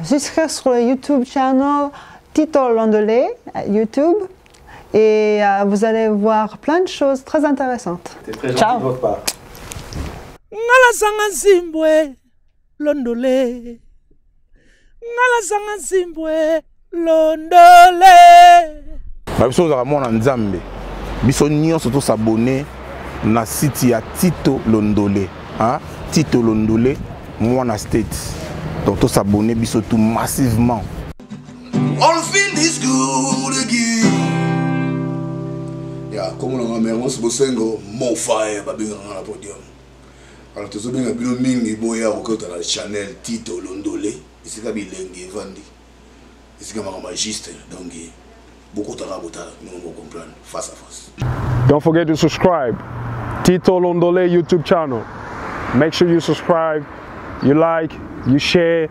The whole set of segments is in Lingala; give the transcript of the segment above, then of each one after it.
Jusqu'à sur le YouTube channel Tito Londolé, YouTube. Et vous allez voir plein de choses très intéressantes. Ciao. Ngala sanga zimbwe Londolé. Ngala sanga zimbwe Londolé. Biso za mona nzambe. Biso nyonso to s'abonner na site ya Tito Londolé, hein? Tito Londolé, Mwana State. Donc to s'abonner biso tout massivement. All feel this good again. Ya comme on a mère se bosengo mon fire babinga na podium. Alors to zobenga bino mingi boya okota na channel Tito Londolé. Ici ka bilenge vandi. Ici ka magiste donc beaucoup de rabota nous on comprendre face à face. Don't forget to subscribe. Tito Londolé YouTube channel. Make sure you subscribe, you like, you share,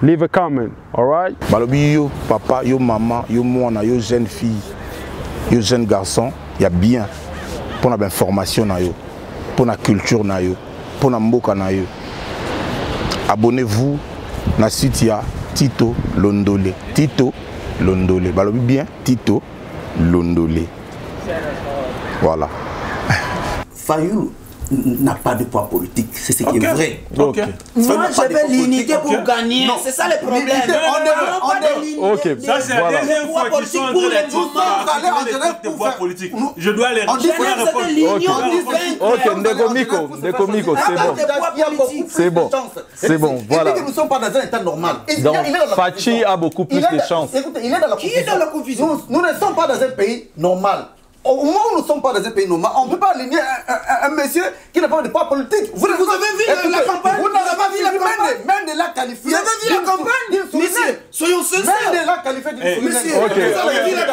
leave a comment, alright? Balobi yo papa, yo maman, yo mwana, yo jeune fille, yo jeune garçon, y a bien pour la formation na yo, pour la culture na yo, pour la mboka na yo. Abonnez-vous na site ya Tito Londolé. Tito Londolé. Balobi bien Tito Londolé. Voilà. Fayulu n'a pas de poids politique, c'est ce qui est vrai. Ok. Moi, je vais l'unité pour gagner. C'est ça le problème. Ok. Ça, c'est la deuxième fois qu'ils sont en train de pouvoir politique. Je dois les répondre. Ok, Ndeko, c'est bon. C'est bon, voilà. Nous ne sommes pas dans un état normal. Donc, Fachi a beaucoup plus de chance. Écoutez, il est dans la confusion. Nous ne sommes pas dans un pays normal. Au moment où nous ne sommes pas dans un pays normal, on ne peut pas aligner un monsieur qui n'a pas de poids politique. Vous avez vu la campagne? Vous n'avez pas vu la campagne? Même de la qualifiée. Vous avez vu la campagne? Monsieur, soyons sincères. Même de la qualifiée d'une souveraineté. Ok,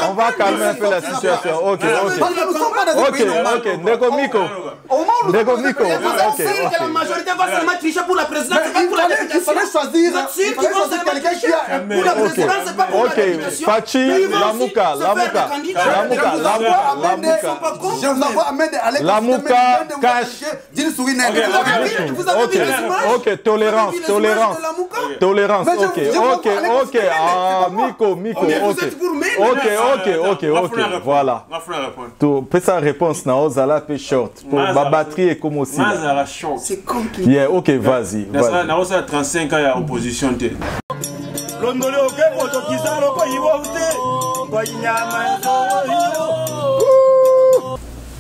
on va calmer un peu la situation. Ok. Parce que nous ne sommes pas dans un pays normal. Ok, Ndeko Miko. Au moment où nous sommes Miko. que la majorité va seulement tricher pour la présidence, c'est pas pour la députation. Il fallait choisir quelqu'un qui a pour la présidence, c'est pas pour la députation. Fachi, Lamuka. Je vous envoie Ahmed Alek. Lamuka cache. Ok, tolérance. Ok. Ah, Miko. Ok. Voilà. Fais sa réponse na ozala pe short. Pour ma batterie est comme aussi. C'est compliqué. Yeah, ok, vas-y. Na osa 35 ans ya opposition te. Londolé oke poto kizalo ko yiwote. Banyama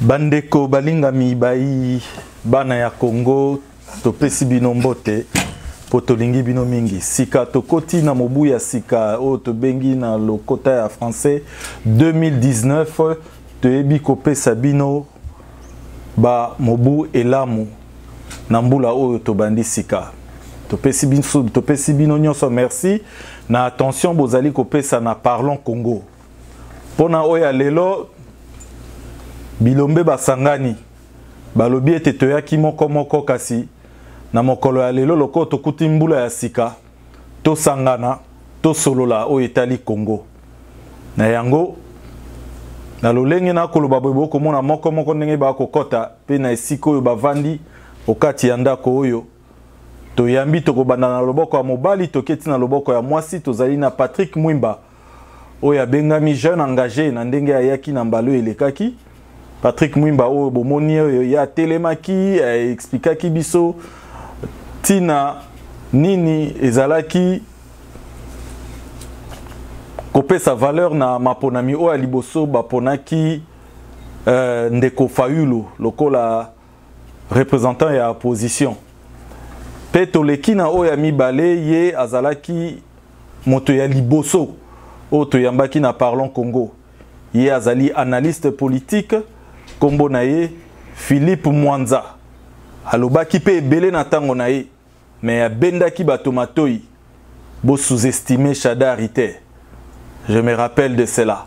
Bandeko balingami bai bana ya Congo topesi bino mbote po tolingi bino mingi sika tokoti na mobu ya sika o tobengi na lokota ya français 2019 toyebi kopesa bino ba mobu elamu na mbula oyo tobandi sika topesi bino nyonso merci na attention bozali kopesa na Parlons Congo pona oya lelo bilombe basangani balobi ete toyaki moko kasi na mokolo ya lelo loko tokuti mbula ya sika tosangana tosolola oyo etali Congo na yango na lolenge na koloba boye komona moko ndenge bakokota pe na esika oyo bavandi okati ya ndako oyo toyambi tokobanda na loboko ya mobali toketi na loboko ya mwasi tozali na Patrick Mwimba oyo abengami jeune engagé na ndenge ayaki na mbalo elekaki Patrick Mwimba oyo bomoni oyo ya telemaki expliquaki biso tina nini ezalaki kopesa valeur na maponami oyo liboso baponaki Ndeko Fayulu lokola représentant ya opposition pe toleki na oyo ya mibale ye azalaki moto ya liboso oyo toyambaki na Parlons Congo ye azali analyste politique kombo na ye Philippe Mwanza alobaki pe ebele na tango na ye mais abendaki bato matoi bo sous-estimer Shadari te. Je me rappelle de cela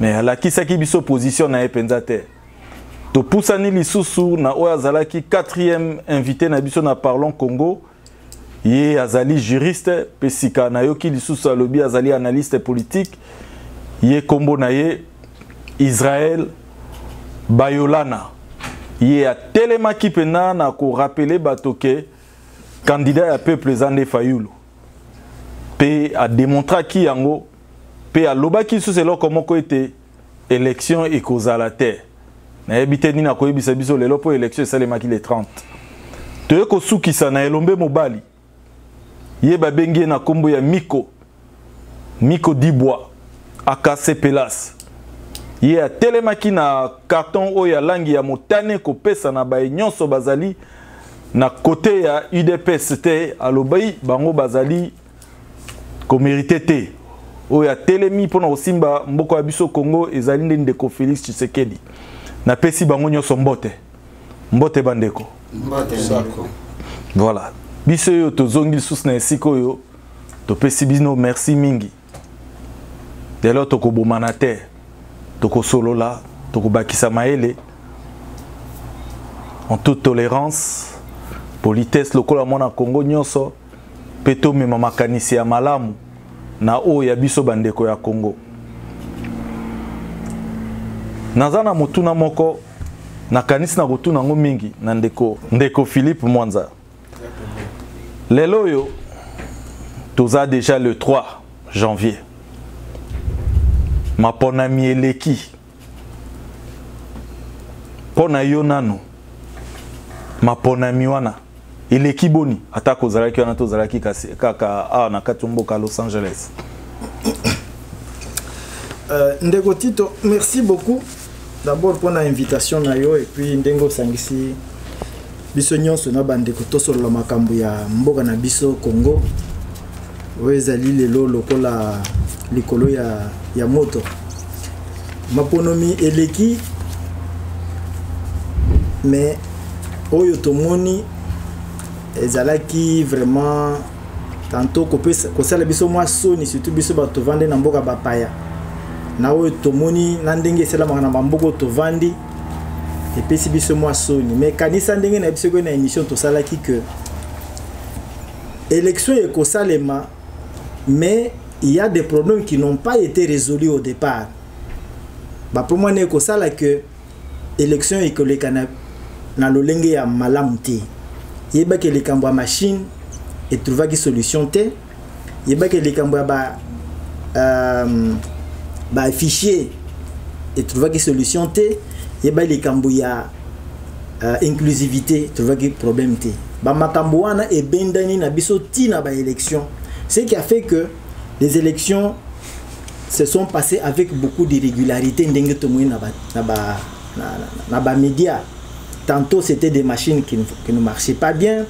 mais alakisaki biso position na ye penza te topusani lisusu na oyo azalaki 4e invité na biso na Parlons Congo ye azali juriste pe sika na yoki lisusu alobi azali analyste politique ye kombo na ye Israël Bayolana ye a telemaki pena na ko rappeler batoke candidat ya peuple Zande Fayulu pe a démontré ki yango pe a lobaki sous cela comment ko était élection et kozala terre na ebite ni na ko yebisa biso lelo po élection salemaki le 30 te ko sukisa na elombe mobali ye babengi na kombo ya Miko Dibwa akase Pelas ye a telemaki na carton o ya langi ya motane ko pesa na ba nyonso bazali na côté ya UDPS te alobai bango bazali ko mérité te o ya telemi pona osimba mboko ya biso Congo ezali ndeko Félix Tshisekedi na pesi bango nyonso mbote bandeko voilà biso yo tozongi sus na esiko yo to pesi bino merci mingi delo to ko bomana te to ko solola to ko bakisa maele en toute tolérance politesse lokola mona Congo nyonso peto mema makanisi ya malamu na o ya biso bandeko ya Congo nazana mutuna moko na kanisi na kotuna ngo mingi na ndeko Philippe Mwanza lelo yo toza déjà le 3 janvier mapona mieleki pona yo nano mapona miwana eleki boni atako zalaki wana to zalaki kaka a na katumboka Los Angeles. Ndeko Tito, merci beaucoup d'abord pour l'invitation na yo et puis ndengo sangisi biso nyonso na bandeko to solo makambo ya mboka na biso Congo wezali lelo lokola likolo ya moto maponomi eleki mais oyo tomoni ezalaki vraiment tantôt ko sala biso mwa soni surtout biso bato vande na mboka bapaya na oyo tomoni na ndenge esalamaka na bamboko tovandi epesi biso mwa soni mais kanisa ndenge na biso na émission tosalaki que élection ekosalema mais il y a des problèmes qui n'ont pas été résolus au départ. Pour moi, c'est ça que l'élection est que les Canadiens na lolenge ya malamuti. Il y a que les Cambouis machine et trouver des solutions te. Il y a que les Cambouis fichier et trouver des solutions te. Il y a les Cambouis inclusivité trouver des problèmes te. Ba makambouana et bendani na biso tina ba élection. Ce qui a fait que les élections se sont passées avec beaucoup d'irrégularités. Médias. Tantôt c'était des machines qui ne marchaient pas bien.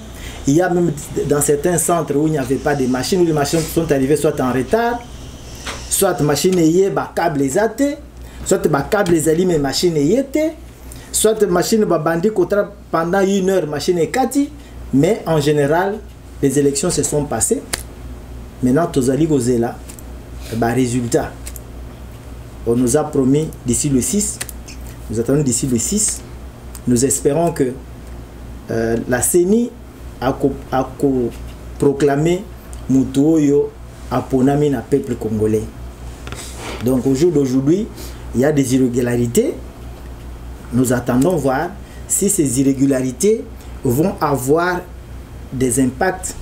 Il y a même dans certains centres où il n'y avait pas de machines, où les machines sont arrivées soit en retard, soit machines ayées, câbles les athées, soit câbles les allumes et machines ayées, soit machines bandit pendant 1 heure, machine est kati. Mais en général, les élections se sont passées. Maintenant, Tozali Gozela, résultat. On nous a promis d'ici le 6, nous attendons d'ici le 6, nous espérons que la CENI a proclamé Mutuoyo Aponami na peuple congolais. Donc au jour d'aujourd'hui, il y a des irrégularités. Nous attendons voir si ces irrégularités vont avoir des impacts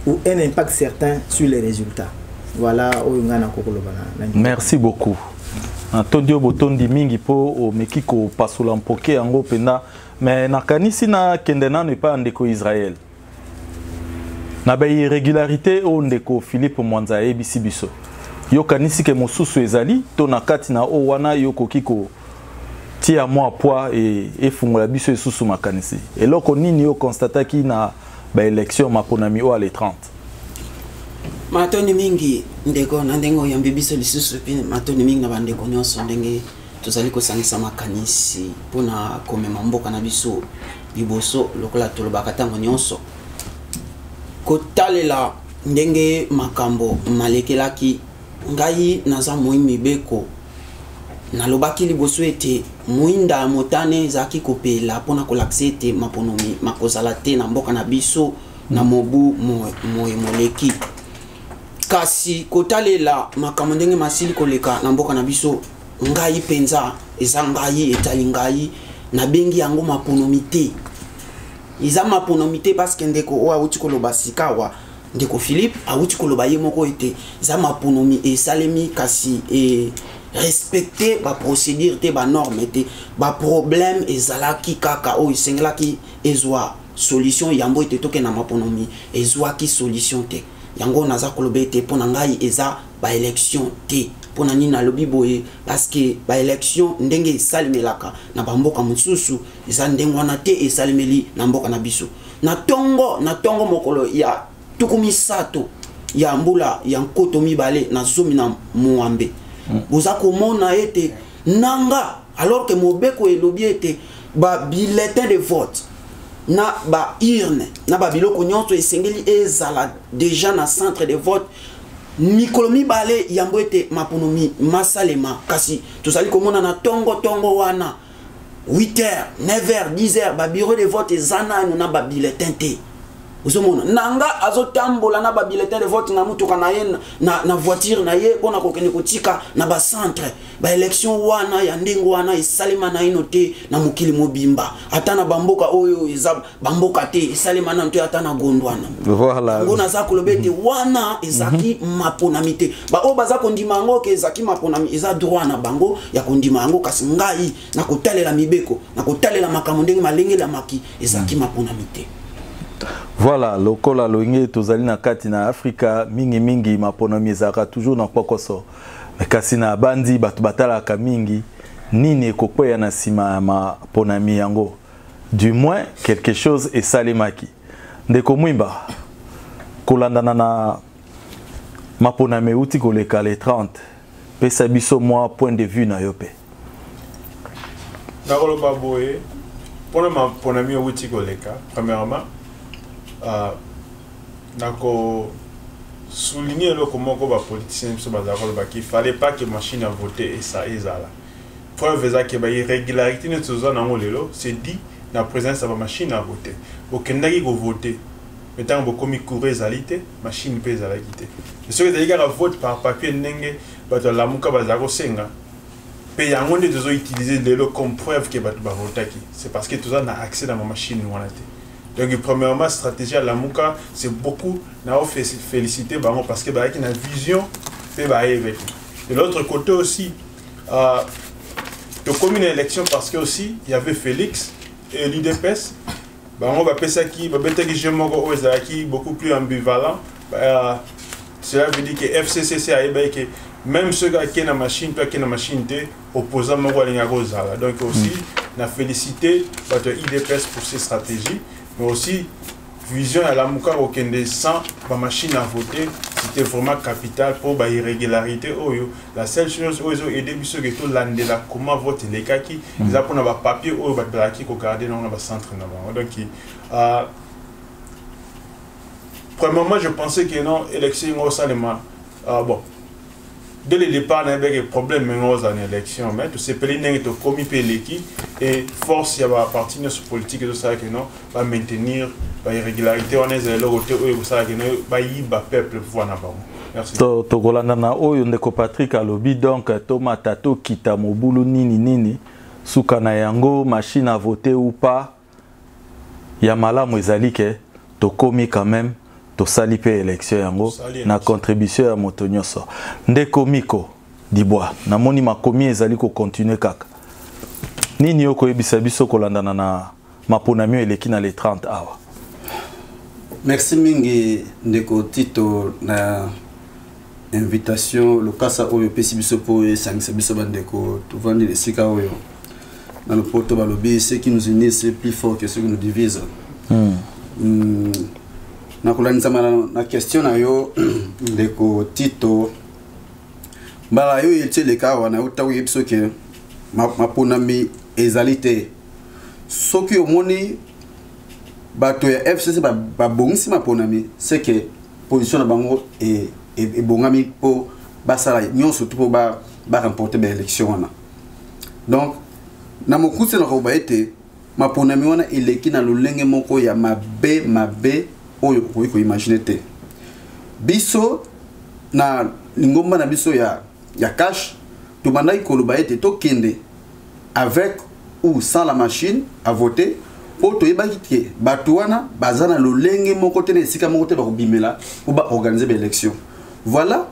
ou un impact certain sur les résultats. Voilà. Merci beaucoup. Antonio Botondi mingi po o mekiko pasula mpoke ango pena mais nakanisi na kendena ne pas ndeko Israël. Na ba irrégularité o ndeko Philippe Mwanza ebisi biso. Yo kanisi ke mosusu ezali to na kati na o wana yo kokiko tia moi poids et fungola biso esusu makanisi. Eloko nini yo constataki na ba élection maponami o ale 30. Matoni mingi ndeko na ndengo yambi biso lisusu pe matoni mingi na bandeko nyonso ndenge tozali ko sangisa makanisi pona komema mboka na biso liboso lokola tolobaka tango nyonso kotalela ndenge makambo malekelaki ngai naza moimi beko nalobaki liboso ete muinda motane zaki kopela pona kolakse ete maponomi makozala te na mboka na biso na mobu moleki kasi kotalela makambo ndenge masili koleka na mboka na biso ngai penza eza ngai etali ngai na bengi yango maponomité eza maponomité parce que ndeko o awuti koloba sikawa ndeko Philippe awuti koloba ye moko ete eza maponomi e salemi kasi e respecter ba procédure te ba norme te ba problème ezalaki kaka o isengelaki ezwa solution yambo ete toke na maponomi ezwa ki solution te yango naza koloba ete pona ngai eza ba élection te pona nini nalobi boye parce que ba élection ndenge esalimelaka na bamboka mosusu eza ndenge wana te esalimeli na mboka na biso na tongo mokolo ya tukumi sato ya mbula ya nkoto mibale na zomi na muambe boza komona ete nanga alors que mobeko elobi ete ba bulletin de vote na ba urne na ba biloko nyonso esengeli ezala déjà na centre de vote mikolo mibale yambo ete maponomi masalema kasi tozali komona na tongo wana 8h 9h 10h ba bureau de vote ezana na ba bulletin te uzomona nanga azotambola na ba bulletin de vote na mutuka na ye na voiture na ye pona kokende kotika na ba centre ba election wana ya ndengo wana esalema na ino te na mokili mobimba ata na bamboka oyo eza bamboka te esalema na nto ata na gondwana voilà ngona za kolobete wana ezaki maponami te ba o baza kondima ngo ke ezaki maponami eza droit na bango ya kondima ngo kasi ngai na kotalela mibeko na kotalela makambo ndenge malengela maki ezaki maponami te. Voilà, lokola loinge tozali na kati na Afrika mingi maponomi ezaka toujours na kokoso. Kasi na bandi batu batalaka mingi nini ekokweya na sima maponomi yango. Du moins quelque chose esalemaki. Ndeko Mwimba kolandana na maponomi uti koleka les 30. Pesa biso moi point de vue na yope. Nakolo baboye pona maponomi uti koleka premièrement nako souligner le comment les politiciens qu'il fallait pas que machine à voter et ça est là. Preuve est que irrégularité ne se c'est dit la présence de la machine à voter. Au Kenya qui voter, maintenant beaucoup mi courir zalité, machine peut la quitter. Et ce que les gars votent par papier n'engue, bah dans la muka bazaro senga. Payant on est utiliser les lots comme preuve que bah voter qui. C'est parce que tout ça n'a accès dans ma machine ou donc premièrement stratégie à la Mouka c'est beaucoup n'a félicité parce que bah il y a une vision fait avec. De l'autre côté aussi de commune élection parce que aussi il y avait Félix et l'IDPS bah on va passer ça qui va peut-être que je m'en qui beaucoup plus ambivalent cela veut dire que FCCC a que même ceux qui ont la machine toi qui ont la machine t'es opposant mon donc aussi n'a félicité l'IDPS pour ces stratégies. Mais aussi, vision à la Mouka au Kende sans la machine à voter, c'était vraiment capital pour la irrégularité. La seule chose où ils ont aidé, c'est que tout l'année là, comment voter les cas qui, ils apprennent à papier ou à qui regarder dans le centre. Donc, premièrement, je pensais que non, élection au Salema, bon. Dès le départ, il y avait des problèmes dans l'élection, mais tout ce pays n'est pas commis et force, il y a un parti politique et tout ça qui va maintenir l'irrégularité, on est là, où ça qui va y peuple pouvoir n'avoir. Merci. Togolandana oyo ndeko Patrick alobi donc Thomas Tato kita mobulu nini sukana yango machine à voter ou pas ya malamu ezali ke to komi quand même to sali pe élection yango na contribution ya moto nyonso ndeko Miko Dibwa na moni makomi ezali ko continuer kaka nini yoko yebisa biso kolandana na maponami eleki na les 30 awa. Merci mingi ndeko Tito na invitation le kasa oyo pesi biso po esangisa biso bandeko tovandi lesika oyo na le poto balobi ce qui nous unit c'est plus fort que ce qui nous divise. Na kulanza na question na yo ndeko Tito mbala yo yetie le ka wana utawi yebiso ke maponami ezalité soki omoni bato ya FCC ba bongisi maponami c'est que position na bango et bongami po basala nyonso tout po ba remporter ba élection wana. Donc na mokuse na ko ba ete maponami wana eleki na lolenge moko ya mabe oyo ko imaginer te biso na lingomba na biso ya cash to bandai koloba ete to kende avec ou sans la machine à voter pour te yebaki batouana bazana lo lenge moko te na esika moko te ba kobimela ou ba organiser l'élection. Voilà.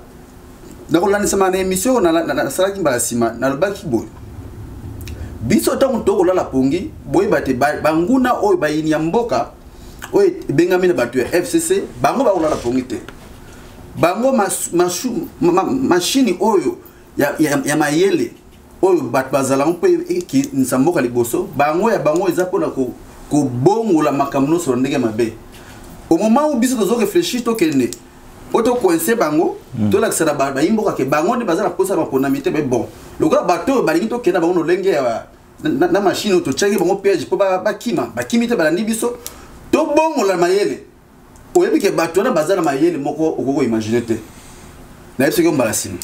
Donc là nous na émission na salaki mbasima na lobaki boy. Biso tango to kola la pongi boy bate banguna oyo bayini ya mboka oyo bengami na batu ya FCC bango ba kola la pongi te. Bango machine oyo ya mayele oyo bat bazala mpe ki nsamboka liboso bango eza pona ko bongola makamno so ndenge mabe. Au moment où biso tozo réfléchir to kende oto coincer bango to la kisala ba imboka ke bango ne bazala posa ba ponamité mais bon le gars bateau balingi to kenda bango no lenge ya na machine to tchaki bango piège po ba kimite balandi biso to bongola mayele oyebi ke bateau na bazala mayele moko okoko imaginer te na yeso ko mbalasini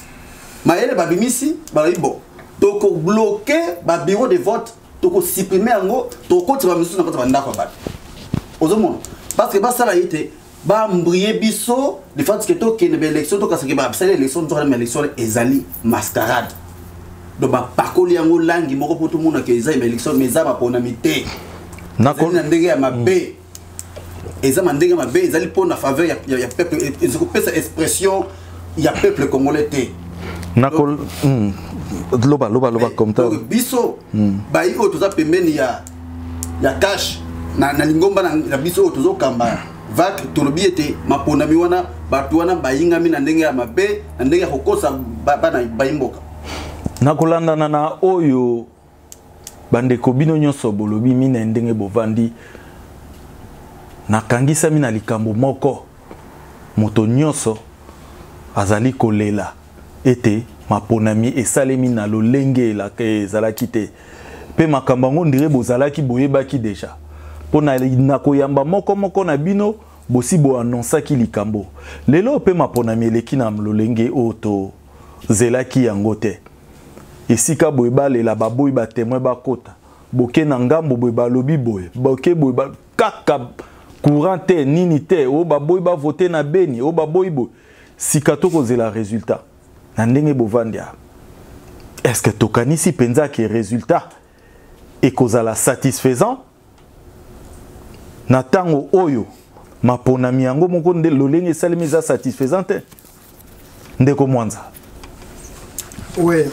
mayele babimisi balayibo toko bloquer ba bureau de vote toko supprimer yango toko tiba misu na kota bandako ba ozomona parce que ba sala yite ba mbrier biso de fait que to kene élection to kasake ba sala élection to na élection ezali mascarade do ba pakoli yango langi moko poto mona ke ezali élection mais za ba pona mité na ndenge ya mabe ezama ndenge mabe ezali pona faveur ya peuple ezoko pesa expression ya peuple congolais te nakol loba comme ça biso ba iko toza pembeni ya cash na lingomba na biso tozo kamba vac tolobi ete maponami wana batu wana bayingami na ndenge ya mabe na ndenge ya kokosa bana bayimboka nakolandana na oyo bandeko bino nyonso bolobi mina ndenge bovandi nakangisami na likambo moko moto nyonso azali kolela ete maponami esalemi na lolenge la ke ezalaki te pe makambo ngo ndire bozalaki boyebaki deja pona na koyamba moko na bino bosi bo annonsaki likambo lelo pe maponami eleki na lolenge oto zelaki yango te esika boyeba lela baboyi ba témoin bakota boke na ngambo boye balobi boye boke boye kaka courant te nini te o baboyi ba voter na beni o baboyi boye sika to kozela résultat na ndenge bovandia est-ce que tokanisi penza ki résultat et kozala satisfaisant na tango oyo maponami yango moko nde lolenge salemi za satisfaisant te ndeko Mwanza. Oui,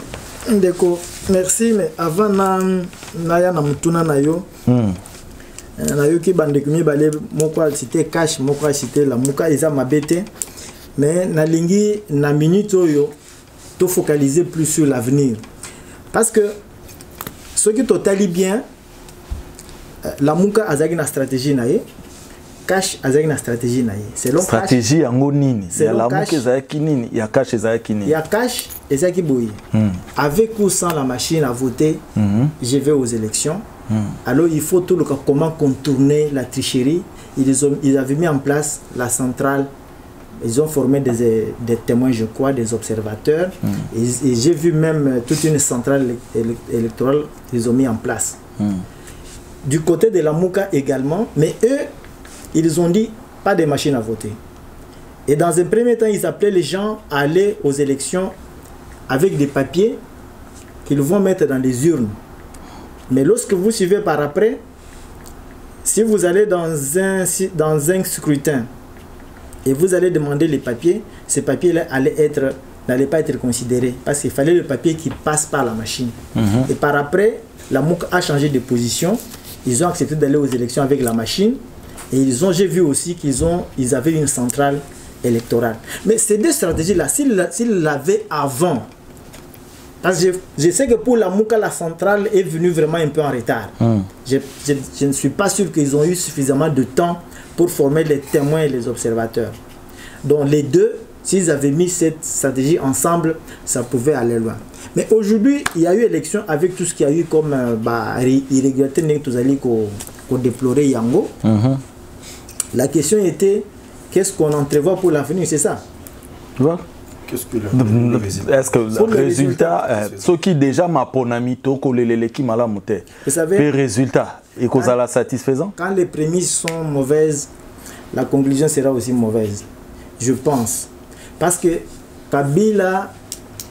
ndeko merci, mais avant na ya na mutuna na yo na yo ki bandeko mi bale moko cité cash moko cité la muka eza mabete mais na lingi na minute oyo to focaliser plus sur l'avenir parce que ce qui totali bien la muka azaki na stratégie na ye cash azaki na stratégie na ye selon stratégie yango nini ya la muka ezaki nini ya cash ezaki nini ya cash ezaki boye avec ou sans la machine à voter je vais aux élections alors il faut tout le cas comment contourner la tricherie ils avaient mis en place la centrale. Ils ont formé des témoins, je crois, des observateurs. Et j'ai vu même toute une centrale électorale qu'ils ont mis en place. Du côté de la Mouka également, mais eux, ils ont dit pas de machines à voter. Et dans un premier temps, ils appelaient les gens à aller aux élections avec des papiers qu'ils vont mettre dans des urnes. Mais lorsque vous suivez par après, si vous allez dans un scrutin, et vous allez demander les papiers, ces papiers-là n'allaient pas être considérés parce qu'il fallait le papier qui passe par la machine. Et par après, la MOUC a changé de position. Ils ont accepté d'aller aux élections avec la machine et j'ai vu aussi qu'ils avaient une centrale électorale. Mais ces deux stratégies-là, s'ils l'avaient avant, parce que je sais que pour la MOUC, la centrale est venue vraiment un peu en retard. Je ne suis pas sûr qu'ils ont eu suffisamment de temps pour former les témoins et les observateurs. Donc les deux, s'ils avaient mis cette stratégie ensemble, ça pouvait aller loin. Mais aujourd'hui, il y a eu élection avec tout ce qu'il y a eu comme irrégularité qu'on déplorait Yango. La question était, qu'est-ce qu'on entrevoit pour l'avenir, c'est ça? Est-ce que le résultat, ce qui déjà m'a ponami toko lelele qui m'a monté, le résultat est causal satisfaisant? Quand les prémices sont mauvaises, la conclusion sera aussi mauvaise, je pense. Parce que Kabila,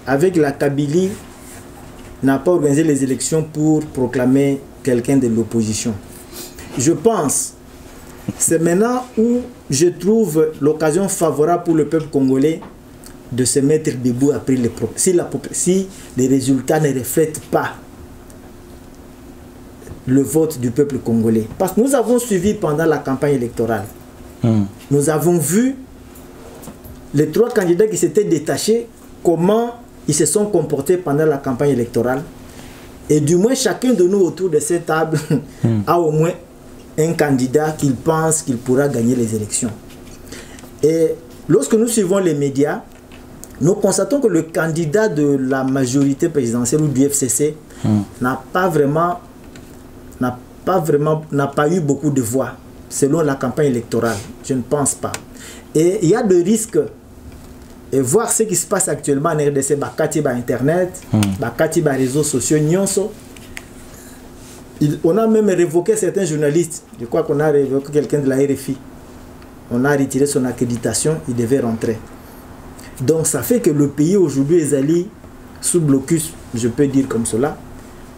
avec la Kabylie, n'a pas organisé les élections pour proclamer quelqu'un de l'opposition. Je pense, c'est maintenant où je trouve l'occasion favorable pour le peuple congolais de se mettre debout après si les résultats ne reflètent pas le vote du peuple congolais. Parce que nous avons suivi pendant la campagne électorale. Nous avons vu les 3 candidats qui s'étaient détachés, comment ils se sont comportés pendant la campagne électorale. Et du moins, chacun de nous autour de cette table a au moins un candidat qu'il pense qu'il pourra gagner les élections. Et lorsque nous suivons les médias, nous constatons que le candidat de la majorité présidentielle ou du FCC n'a pas eu beaucoup de voix selon la campagne électorale. Je ne pense pas. Et il y a des risques. Et voir ce qui se passe actuellement en RDC, bakati ba internet, bakati ba réseaux sociaux, nyonso. On a même révoqué certains journalistes. Je crois qu'on a révoqué quelqu'un de la RFI. On a retiré son accréditation, il devait rentrer. Donc ça fait que le pays aujourd'hui est allé sous blocus, je peux dire comme cela.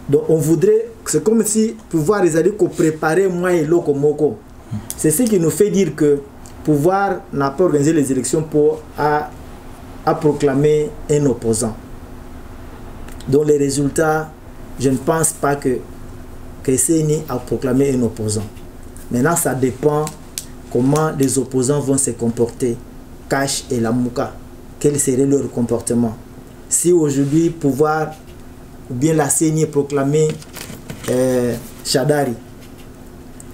Donc on voudrait, c'est comme si pouvoir les aller préparer moi et l'autre moko. C'est ce qui nous fait dire que pouvoir n'a pas organisé les élections pour à proclamer un opposant. Donc les résultats, je ne pense pas que CENI a proclamé un opposant. Maintenant ça dépend comment les opposants vont se comporter. Cash et Lamuka, quel serait leur comportement? Si aujourd'hui pouvoir ou bien la CENI proclamer Shadari,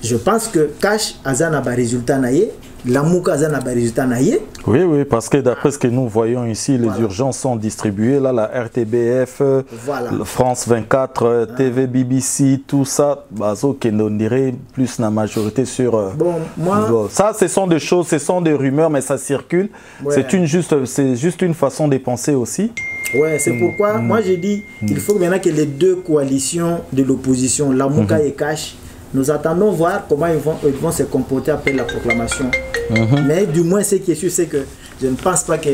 je pense que Cash a un résultat naïe, Lamuka a un résultat naïe. Oui, oui, parce que d'après ce que nous voyons ici, les urgences sont distribuées. Là, la RTBF, France 24, TV, BBC, tout ça, on dirait plus la majorité sur... Bon, moi... Ça, ce sont des choses, ce sont des rumeurs, mais ça circule. Ouais. C'est juste une façon de penser aussi. Ouais, c'est pourquoi moi j'ai dit qu'il faut maintenant que les 2 coalitions de l'opposition, Lamuka et Cash, nous attendons voir comment ils vont se comporter après la proclamation. Mais du moins, ce qui est sûr, c'est que je ne pense pas que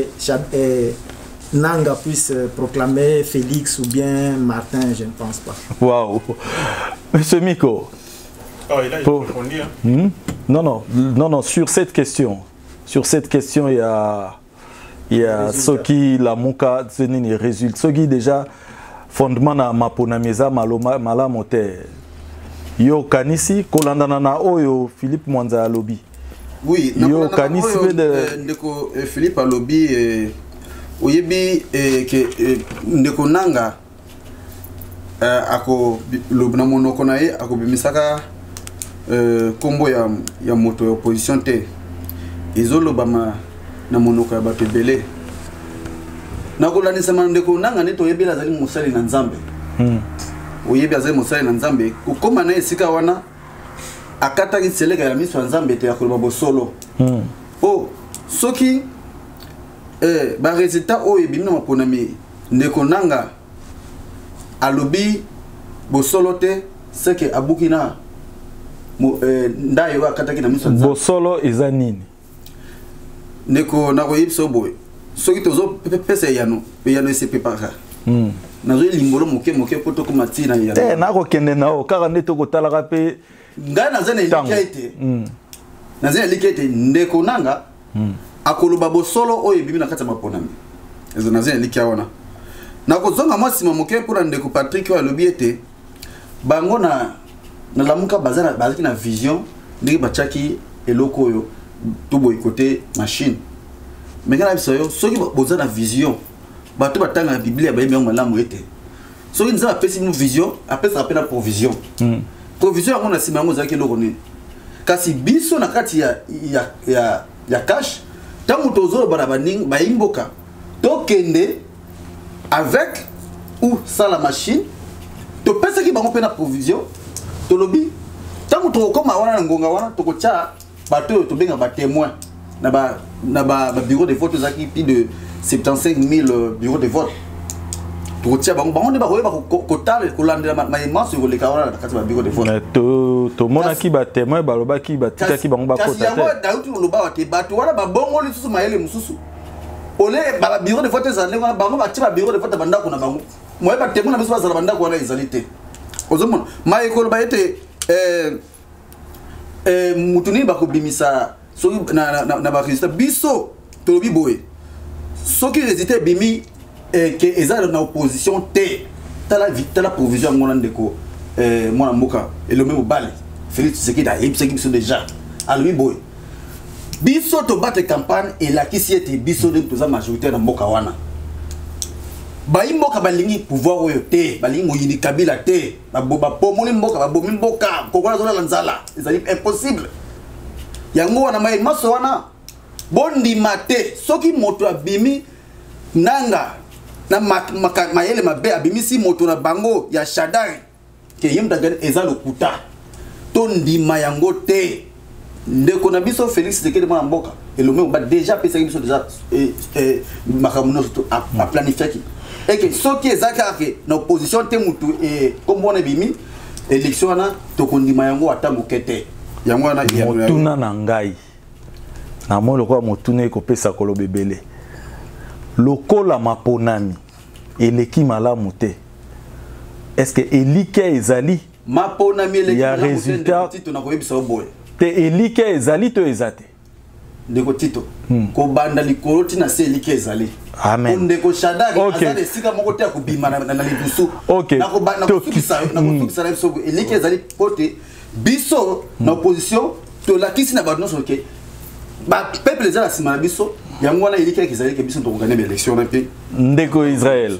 Nanga puisse proclamer Félix ou bien Martin, je ne pense pas. Waouh. Monsieur Miko. Oh, il a répondu. Hein. Non, sur cette question, il y a ce qui la Mouka, les résultats. Ce qui déjà fondement na maponameza mala moté. Yo kanisi kolandana oyo Philippe Mwanza alobi. Oui, yo kanisi de ndeko Philippe alobi oyebi ke ndeko nanga ako lobna monoko na ye ako bimisaka kombo ya moto ya opposition te. Izolobama na monoko ya bato ebele. Nakolanisa ndeko nanga neto oyebi azali mosali na Nzambe. Oyebi azali mosali na Nzambe kokoma na esika wana akataki seleka ya miso ya Nzambe te ya koloba bosolo. Oh soki ba résultat oyo bimina maponami ndeko nanga alobi bosolo te seke abukina ndayo akataki na miso ya Nzambe. Bosolo eza nini? Ndeko nako yipso boy soki tozo pesa yano ese prépara. Nazo limbolo moke poto ko matina ya te nako kende nao kaka neto ko talaka pe nga nazana likete nazana likete ndeko nanga akoloba bosolo oyo bibi na kati maponami ezo nazana likia wana nako zonga mwasima moke pour ndeko Patrick wa lobiete bango na lamuka bazana bazaki na vision ndiki bachaki eloko oyo to boycotté machine mais kana biso yo soki bozana vision bato batanga Biblia ba yemba malamu ete soki nza apesi une vision apesa apena provision provision ngona sima ngo zaki loko nini kasi biso na kati ya cash tangu tozolo bana baning ba imboka to kende avec ou sans la machine to pesa ki bango pena provision to lobi tangu to koma wana ngonga wana to ko cha bato to benga ba témoin na ba bureau de vote zaki plus de 75 000 bureaux de vote. Tout tia bango bango ne ba koyeba ko tale ko landela ma sur le kawana na kati ba bureau de vote. To mona ki ba témoin ba loba ki ba tika ki bango ba kota te. Kasi yango dauti loba wa te bato wana ba bongo li susu mayele mususu. Ole ba bureau de vote za ndeko bango ba tia ba bureau de vote banda ko na bango. Moye ba témoin na biso ba za banda ko na ezalité. ozomona ma ekolo ba ete mutuni bakobimisa soki na ba résultat biso tolobi boye soki résultat bimi que eza na opposition te tala provision ngona ndeko mwana mboka elome mobali Félix Tshisekedi ayebisaki biso déjà alobi boye biso tobate campagne elakisi ete biso nde toza majorité na mboka wana bayi mboka balingi pouvoir oyo te balingi moyini kabila te bapomoli mboka babomi mboka kokola zolala nzala ezali impossible yango wana mayeli maso wana bondima te soki moto abimi nanga na mayele mabe abimisi moto na bango ya shadari ke yemdagane eza lokuta to ndima yango te ndeko na biso Félix Tshisekedi mwana mboka elome ba déjà pesaki biso déjà makamuno a planifié ki et que soki ezaka ke na opposition te mutu comme on bimi élection wana to kondima yango atamuke te yango wana motuna na ngai na mo lokwa motuna ekopesa koloba ebele lokola maponami eleki malamu te est-ce que elike ezali maponami eleki ya résultat tito na koyebisa boye te elike ezali to ezate ndeko tito ko banda likolo tina se elike ezali amen ndeko shadari azale sika moko te akubima na libusu na ko banda kusukisa na biso elike ezali pote biso na opposition to lakisi na badno soke ba peuple ezala sima na biso yango wana elike ezali ke biso to gagner élection na pe ndeko Israël.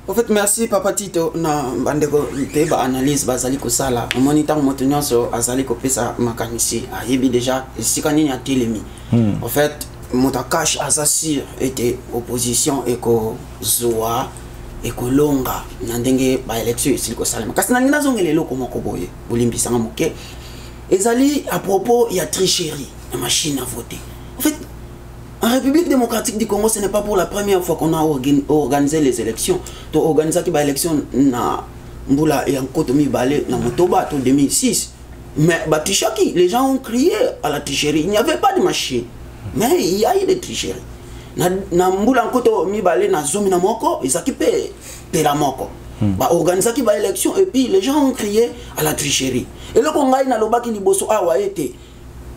En fait, merci Papa Tito na bandeko te ba analyse bazali ko sala moniteur moto nyonso azali ko pesa makanisi ayebi déjà sikani ya telemi. En fait, motakash azasir était opposition eko zoa eko longa na ndenge ba élection siliko sala. Kasi na ngina zongelelo ko moko boye bolimbisa moke. Ezali à propos ya tricherie la machine à voter. En fait, en République démocratique du Congo, ce n'est pas pour la première fois qu'on a organisé les élections. To organisé les élections na Mbula et en Kotomi Balé na Motoba en 2006. Mais Batichaki, les gens ont crié à la tricherie. Il n'y avait pas de machine, mais il y a eu des tricheries. Na Mbula en Kotomi Balé na Zomi na Moko, ils s'occupaient de la Moko. Organisé les élections et puis les gens ont crié à la tricherie. Et le Congo na lobaki liboso awa été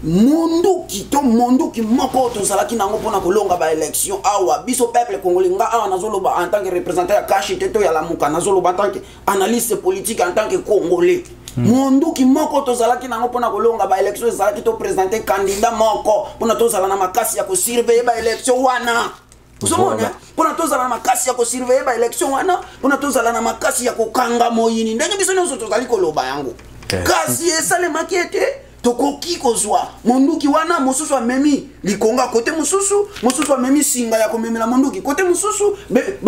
munduki moko to salaki nango pona kolonga ba élection awa biso peuple congolais nga awa nazoloba en tant que représentant ya kashi teto ya lamuka nazoloba en tant que analyste politique en tant que congolais munduki moko to salaki nango pona kolonga ba élection salaki to présenter candidat moko pona to sala na makasi ya ko surveiller ba élection wana Zomona, pona to sala na makasi ya ko surveiller ba élection wana pona to sala na makasi ya ko kanga moyini ndenge biso nyonso to sali koloba yango kasi esale makete tokoki kozwa monduki wana mosusu amemi likonga kote mosusu amemi singa ya komemela monduki kote mosusu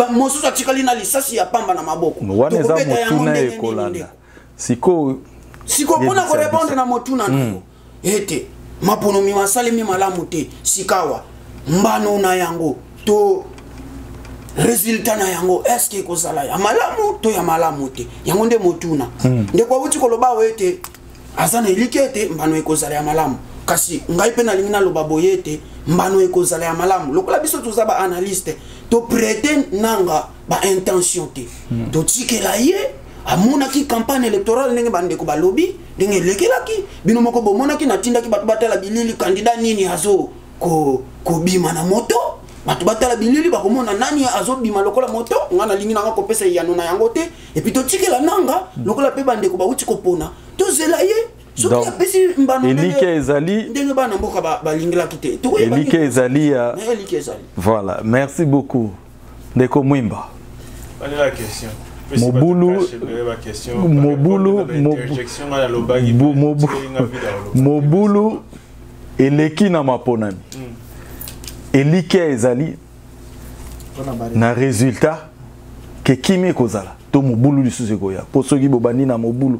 mosusu atikali na lisasi ya pamba na maboko wana eza motuna ekolanda siko pona ko répondre na motuna nako ete maponomi masalemi malamu te sikawa mbano na yango to résultat na yango est-ce que kozala ya malamu to ya malamu te yango nde motuna ndeko wuti koloba wete azana elikete mbano ekozala ya malamu kasi ngai pe nalingi naloba boyete mbano ekozala ya malamu lokola biso toza ba analyste to prêter nanga ba intention te to tikela ye amonaki campagne électorale ndenge bandeko balobi ndenge lekelaki bino moko bomonaki natindaki bato batala bilili candidat nini azo ko bima na moto bato batala bilili bakomona nani azobima lokola moto nga nalingi nanga kopesa yano na yango te et puis to tikela nanga lokola pe bandeko bauti kopona to zela ye soki apesi mbano elike ezali ndenge bana mboka balingela kite elike ezali ya voilà merci beaucoup ndeko Mwimba la question Mobulu eleki na maponami elike ezali na résultat ke kimi kozala to mobulu lisusu koya po soki bobandi na mobulu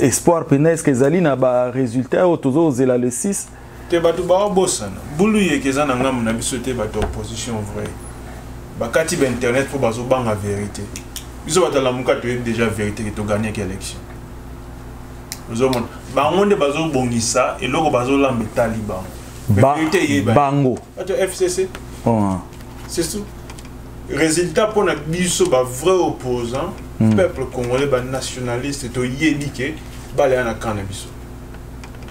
espoir penes que ezali na ba résultat o tozo zela le 6 te batu ba bosana bulu yekeza na ngamu na biso te batu opposition vrai bakati ba internet po bazo banga vérité biso batala muka to déjà vérité que to gagner que élection ozomona bangonde bazo bongisa eloko bazo lamba taliban bango ato FCC c'est tout résultat pour na biso ba vrai opposant peuple congolais ba nationaliste to yebi ke bale ana kana biso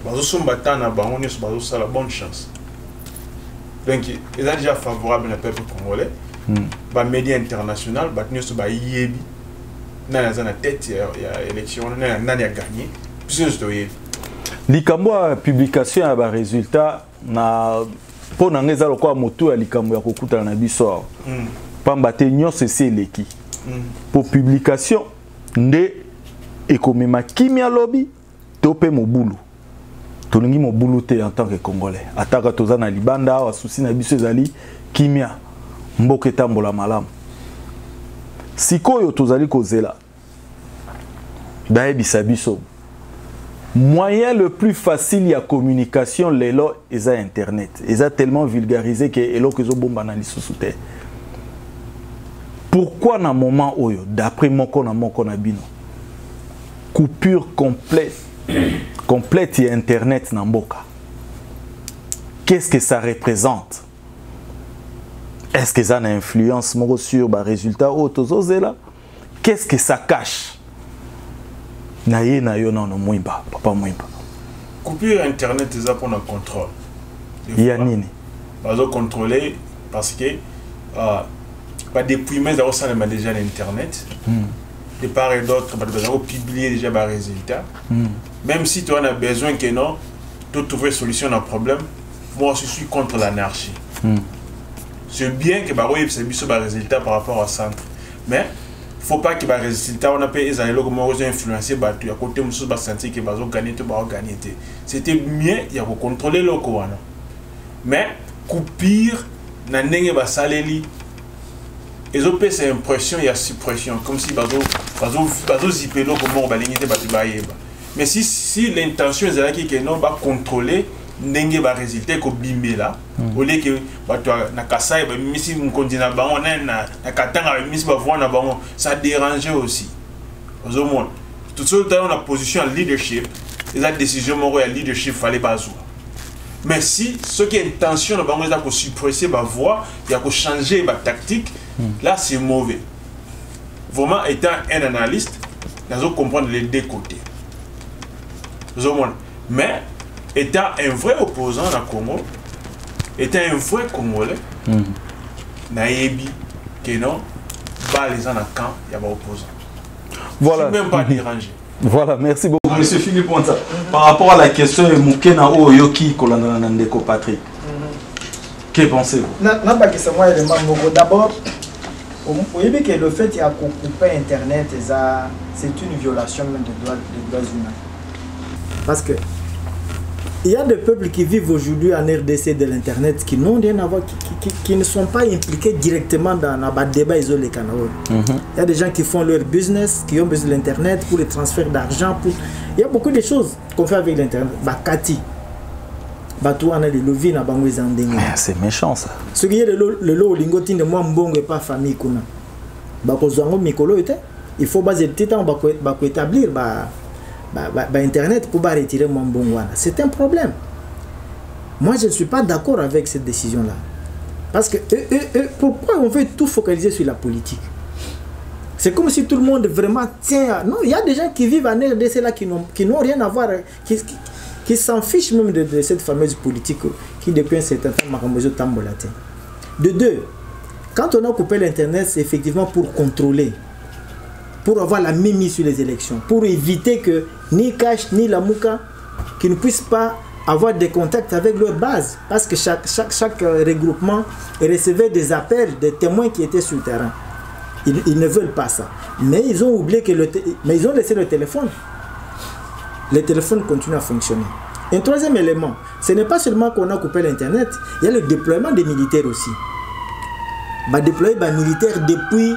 bazo somba tana ba on est bazo sala bonne chance donc ils sont déjà favorables au peuple congolais ba médias international ba tenu so ba yebi na na tête ya élection na na ya gagner puisque to yebi likambo ya publication ya ba résultat na po na ngeza lokwa moto ya likambo ya kokutana na biso pamba te nyonso esi eleki pour publication nde ekomema kimia lobi to pe mobulu tolingi mobulu te en tant que congolais ataka toza na libanda awa susi na biso ezali kimia mboka etambola malamu sikoyo tozali kozela bayebisa biso moyen le plus facile ya communication lelo eza internet eza tellement vulgarisé que eloko ezobomba na lisusu te. Pourquoi na moment oyo d'après moko na bino coupure complète et internet na mboka? Qu'est-ce que ça représente? Est-ce que ça a une influence sur les résultats autozozela? Qu'est-ce que ça cache? Na yo non moimba papa moimba. Coupure internet c'est pour le contrôle. Yanini. Bazo contrôler parce que pas depuis mais ça on a déjà l'internet. De part et d'autre bah besoin publier déjà les résultats. Même si tu en as besoin que non, tu trouver solution à un problème. Moi je suis contre l'anarchie. C'est bien que bah oui c'est bien sur les résultats par rapport au centre. Mais faut pas que les résultats on a payé les années comme on a influencé bah tu à côté monsieur bah sentir que bah on gagner tu bah gagner. C'était mieux il y a contrôler le courant. Mais coupure na ndenge ba saleli et ont fait cette impression il y a suppression comme si bazo zipelo comme on va l'ingénieur batu baïeba. Mais si l'intention est là que non va contrôler ndenge ba résultat ko bimé là au lieu que batu na kasai ba misi mkondina ba on na katanga misi ba voir na ba ça dérangeait aussi au moins tout seul dans la position leadership les décisions moraux et leadership fallait pas jouer. Mais si ce qui est intention de bango est suppresser ba voix il y a que changer ba tactique là c'est mauvais. Vraiment étant un analyste nous devons comprendre les deux côtés. Mais étant un vrai opposant à Congo, étant un vrai Congolais, naïbi que non, bah les gens à camp il y a pas opposant. Voilà. Même pas dérangé. Voilà, merci beaucoup. Monsieur Philippe Ponta, par rapport à la question de Moukena Oyoki Kolanda Nandeko Patrick, que pensez-vous? D'abord, vous voyez que le fait qu'il y a couper Internet, c'est une violation des droits humains. Parce que il y a des peuples qui vivent aujourd'hui en RDC de l'Internet qui n'ont rien à voir, qui ne sont pas impliqués directement dans le débat isolé. Il y a des gens qui font leur business, qui ont besoin de l'Internet pour les transferts d'argent. Il y a beaucoup de choses qu'on fait avec l'Internet. Kati. C'est méchant ça. Ce qui est le lot lingotin de moi mbongo et pas famille kuna. Il faut baser le temps pour établir Internet pour retirer mon bon. C'est un problème. Moi, je ne suis pas d'accord avec cette décision-là. Parce que pourquoi on veut tout focaliser sur la politique? C'est comme si tout le monde vraiment tient à... Non, il y a des gens qui vivent en RDC là qui n'ont rien à voir, qui s'en fichent même de cette fameuse politique qui depuis un certain temps m'a besoin de tambolater. De deux, quand on a coupé l'Internet, c'est effectivement pour contrôler, pour avoir la mimi sur les élections, pour éviter que ni Cash ni la Mouka qui ne puissent pas avoir des contacts avec leur base, parce que chaque regroupement recevait des appels des témoins qui étaient sur le terrain. Ils ne veulent pas ça. Mais ils ont oublié que mais ils ont laissé le téléphone. Le téléphone continue à fonctionner. Un troisième élément, ce n'est pas seulement qu'on a coupé l'Internet, il y a le déploiement des militaires aussi. Déployer les militaires depuis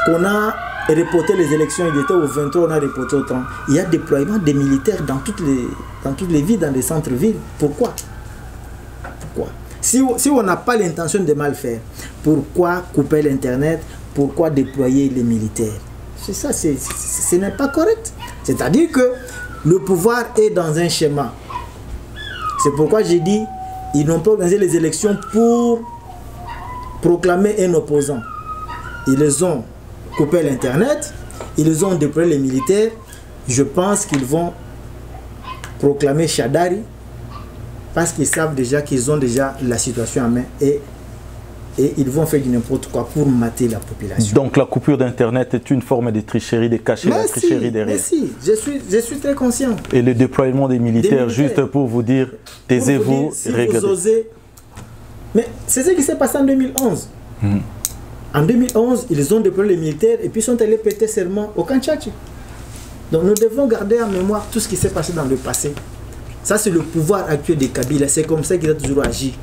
qu'on a reporté les élections, il était au 23, on a reporté au 30. Il y a déploiement des militaires dans toutes les villes, dans les centres-villes. Pourquoi? Si on n'a pas l'intention de mal faire, pourquoi couper l'Internet? Pourquoi déployer les militaires? C'est ça, ce n'est pas correct. C'est-à-dire que le pouvoir est dans un schéma. C'est pourquoi j'ai dit, ils n'ont pas organisé les élections pour proclamer un opposant. Ils les ont coupé l'Internet, ils ont déployé les militaires. Je pense qu'ils vont proclamer Shadari parce qu'ils savent déjà qu'ils ont déjà la situation en main et ils vont faire du n'importe quoi pour mater la population. Donc la coupure d'Internet est une forme de tricherie, de cacher la tricherie derrière. Merci, je suis très conscient. Et le déploiement des militaires, juste pour vous dire, taisez-vous, si vous osez. Mais c'est ce qui s'est passé en 2011. En 2011, ils ont déployé les militaires et puis sont allés prêter serment au Kanchachi. Donc nous devons garder en mémoire tout ce qui s'est passé dans le passé. Ça, c'est le pouvoir actuel de Kabila. C'est comme ça qu'il a toujours agi.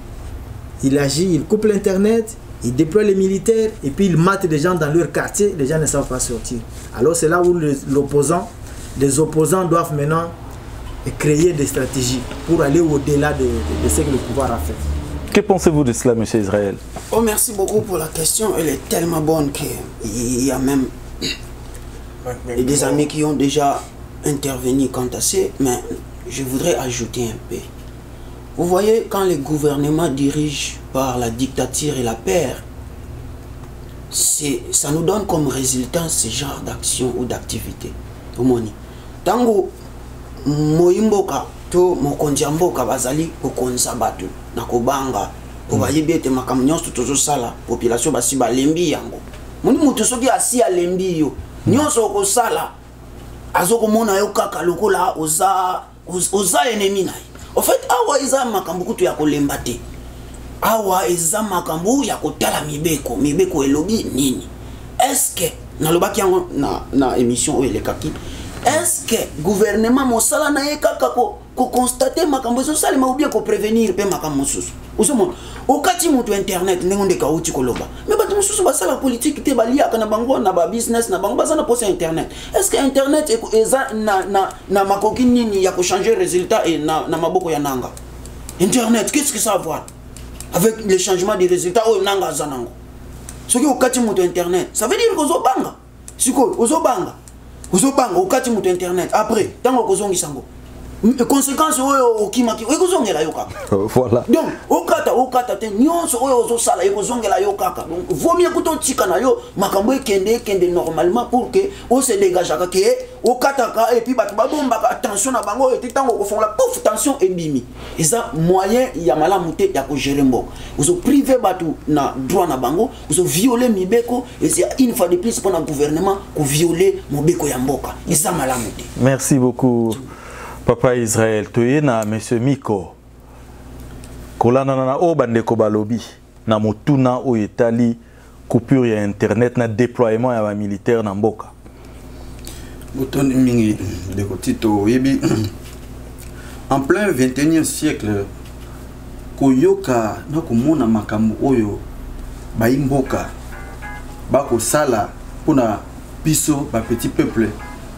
Il agit, il coupe l'Internet, il déploie les militaires et puis il mate des gens dans leur quartier. Les gens ne savent pas sortir. Alors c'est là où les opposants doivent maintenant créer des stratégies pour aller au-delà de ce que le pouvoir a fait. Que pensez-vous de cela, M. Israël? Oh, merci beaucoup pour la question. Elle est tellement bonne qu'il y a même des amis qui ont déjà intervenu quant à ça. Mais je voudrais ajouter un peu. Vous voyez, quand les gouvernements dirigent par la dictature et la peur, ça nous donne comme résultat ce genre d'action ou d'activité. Tango moimboka to mokonjamboka bazali kokonza batu na kobanga ko bayebi ete makambo nyonso tozosala population basi balembi yango. Moni mutu soki asi alembi yo nyonso okosala azokomona yo kaka lokola oza ennemi na ye. En fait, awa eza makambo kutu ya kolemba te. Awa eza makambo ya kotala mibeko elobi nini. Est-ce que nalobaki yango na émission oyo elekaki, est-ce que gouvernement mosala na ye kaka ko constater makambo so salema ou bien ko prévenir pe makambo mosusu. Osomona okati mutu internet ndenge ndeka uti koloba. Mais bato mosusu basala politique te balia kana bango na ba business na bango bazana poser internet. Est-ce que internet eza na makoki nini ya ko changer résultat et na maboko ya nanga? Internet, qu'est-ce que ça a à voir avec le changement des résultats au nanga zanango? Ce qui okati mutu internet, ça veut dire kozo banga. Siko ozobanga okati mutu internet après tango kozongi sango. Conséquence oyo okimaki ekozongela yo kaka. Voilà. Donc okata te nyonso oyo ozosala ekozongela yo kaka. Donc vaut mieux kutotika na yo makambo ekende normalement pour que on se dégage ka ke okataka et puis batu babombaka attention na bango et tango kofongola pouf tension ebimi. Eza moyen ya malamu te ya ko gérer mboka. Ozo priver batu na droit na bango, ozo violer mibeko et c'est une fois de plus pour le gouvernement ko violer mobeko ya mboka. Eza malamu te. Merci beaucoup. Papa Israël, tu es na Monsieur Miko. Kolana na o bandeko balobi na motuna o etali coupure ya internet na déploiement ya militaire na mboka. Botondi mingi de kotito yebi en plein 21e siècle koyoka na komona makambo oyo baimboka bako sala pona biso ba petit peuple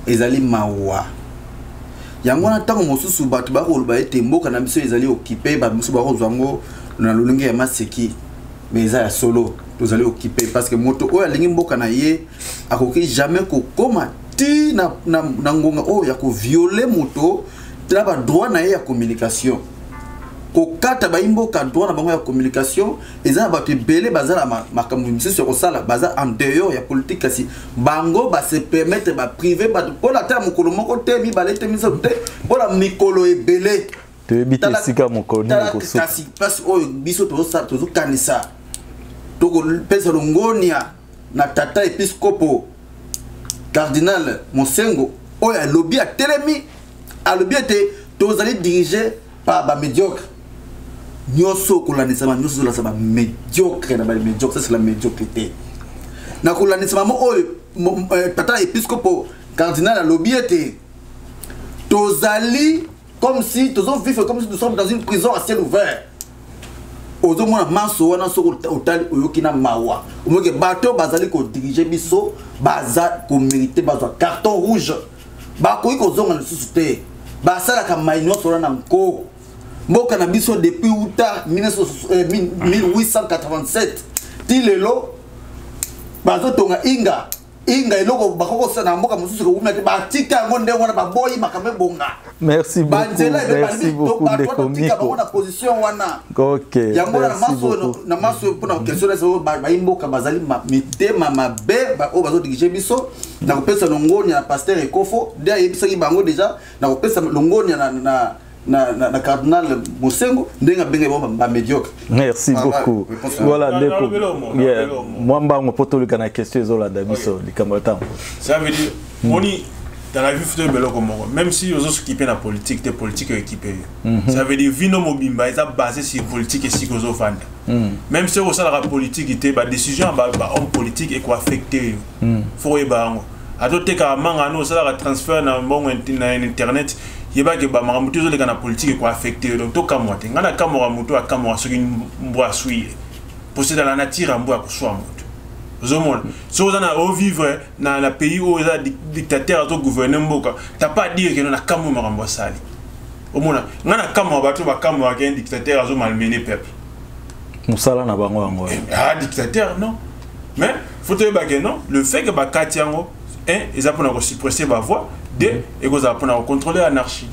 ezali mawa. Yango na tango mosusu batu bakoloba ete mboka na biso ezali occupé ba biso bakozwango na lolenge ya maseki mais eza ya solo tozali occupé parce que moto oyo alingi mboka na ye akoki jamais kokoma ti na ngonga oyo ya ko violer moto na ba droit na ye ya communication kokata ba imboka droit na bango ya communication eza ba tebele bazala makambo misusu ya kosala baza en dehors ya politique kasi bango ba se permettre ba privé ba pola ta mokolo moko te mi balete miso te pola mikolo ebele te bité sika mokoni ko so kasi parce oyo biso tozo kanisa to ko pesa longonia na tata episcopo cardinal Monsengo oyo lobby a telemi a lobby te tozali dirigé par ba médiocre. Nyoso kolanisama nyoso la saba médiocre na ba médiocre, ça c'est la médiocrité. Na kolanisama mo tata épiscopo cardinal a lobby te tozali comme si tozo vivre comme si nous sommes dans une prison à ciel ouvert. Ozo mona manso wana so otali oyokina mawa. Omoke bato bazali ko diriger biso baza ko mériter bazo carton rouge. Ba ko iko zonga lisusu te. Ba sala ka maïno so na nko. Mboka na biso depuis 1887 ti lelo bazo tonga inga inga eloko bakoko sana mboka mususu ko umete ba tika ngo ndenge wana ba boyi makambe bonga. Merci beaucoup de komiko. Na position wana. OK. Yango na maso pour na question eso ba imboka bazali mitema mabe ba o bazo digije biso na kopesa longoni na pasteur Ekofo dia yebisa ki bango déjà na kopesa longoni na cardinal Mosengo ndenga benge ba médiocre. Merci beaucoup. Voilà deko. Moi mbango poto le kana question ezola dabiso likamata. Ça veut dire moni dans la vie future beloko moko même si aux autres équipés na politique des politiques équipés. Ça veut dire vino mobimba est basé sur politique et psychoso fanda. Même si au sein de la politique était ba décision ba homme politique et quoi affecter. Faut y bango. Adote ka manga no ça la transfert na bon internet yeba ke ba mamutu zo le kana politique quoi affecter donc to kamote ngana kamora mutu akamora soki mbwa sui pour c'est dans la nature mbwa ko swa mutu zomona so za au vivre na la pays où za dictateur to gouverner mboka t'as pas dire que na kamora mbwa sali omona ngana kamora bato ba kamora ke dictateur azo malmener peuple musala na bango yango dictateur non mais faut te ba que non le fait que ba katiango ils apprennent à suppresser ma voix, et ils apprennent à contrôler l'anarchie.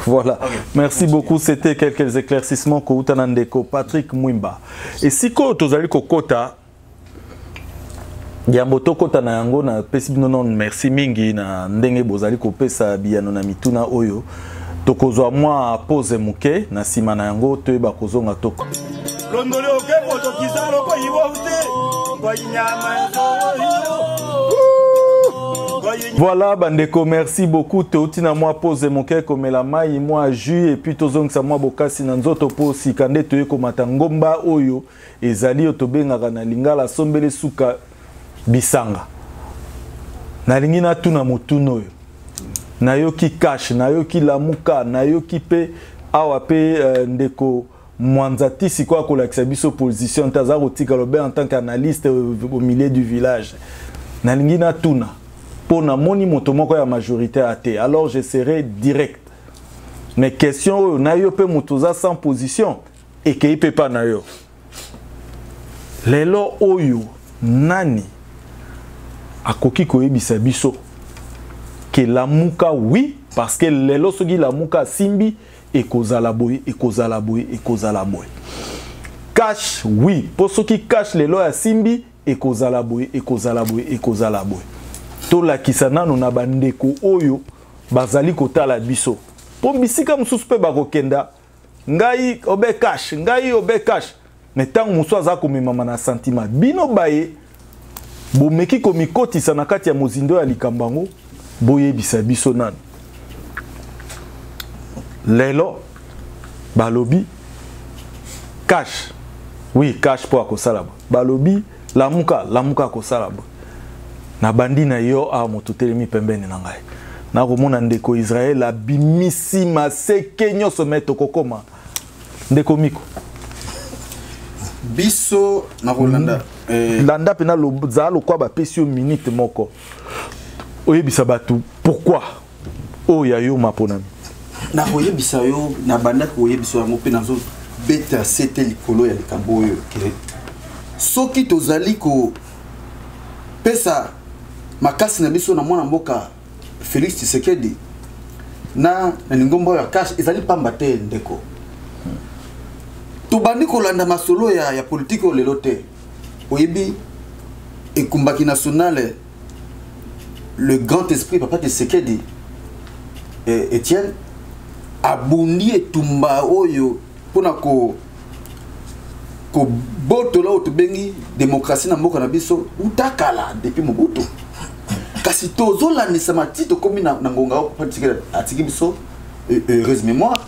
Voilà. Okay. Merci beaucoup. C'était quelques éclaircissements que Utanandeko, Patrick Mwimba. Et si ko tozali kokota, yamboto kota na yango na pesi non merci mingi na ndenge bozali kopesa biyano na mituna oyo. Tokozwa mwa pose muke na sima na yango toyeba kozonga toko. Londole oke poto kizalo ko yibote. Ko nyama Voilà, bandeko, merci beaucoup. Teutina moi pose mon cœur comme la maille, moi jus et puis tozong sa moi bokasi nanzoto po si kande toye komata ngomba oyo ezali otobenga na lingala sombele suka bisanga. Na lingina tuna mutuno oyo. Na yoki cash, na yoki lamuka, na yoki pe awa pe ndeko mwanzati si kwa kolakisa biso position tazaro tika lobe en tant qu'analyste au milieu du village. Na lingina tuna pour na moni motomoko ya majorité athée. Alors je serai direct. Mais question na yo pe motoza sans position et que il peut pas na yo. Lelo oyo nani akoki koyebisa biso que la muka oui parce que lelo soki la muka simbi et kozala boy et kozala boy et kozala boy. Cash oui pour ceux qui cache lelo ya simbi et kozala boy et kozala boy et kozala boy. Tola kisana na bandeko oyo bazali kotala biso po bisika mususu pe bakokenda ngai obe cash mais tant musu aza komema na sentiment bino baye bomeki komikotisa na kati ya mozindo ya likambango boyebisa biso nani lelo balobi cash oui cash po akosala balobi lamuka akosala na bandi na yo a mototelemi pembeni na ngai na komona ndeko Israël abimisi maseke nyonso meto kokoma ndeko miko biso na Rolanda landa pena lo zalo kwa ba pesio minute moko oyebisa batu pourquoi oya yo maponami na oyebisa yo na banda ko oyebisa yango pe nazo beta sete likolo ya likambo oyo soki tozali ko pesa makasi na biso na mwana mboka Félix Tshisekedi na lingombo ya cash ezali pamba te ndeko tobandi kolanda masolo ya politique lelo te oyebi ekumbaki nationale le grand esprit papa Tshisekedi Etienne abundi etumba oyo pona ko botola otobengi démocratie na mboka na biso utakala depuis Mobutu kasi tozolandisa matito komi na ngonga atiki biso heureuse mémoire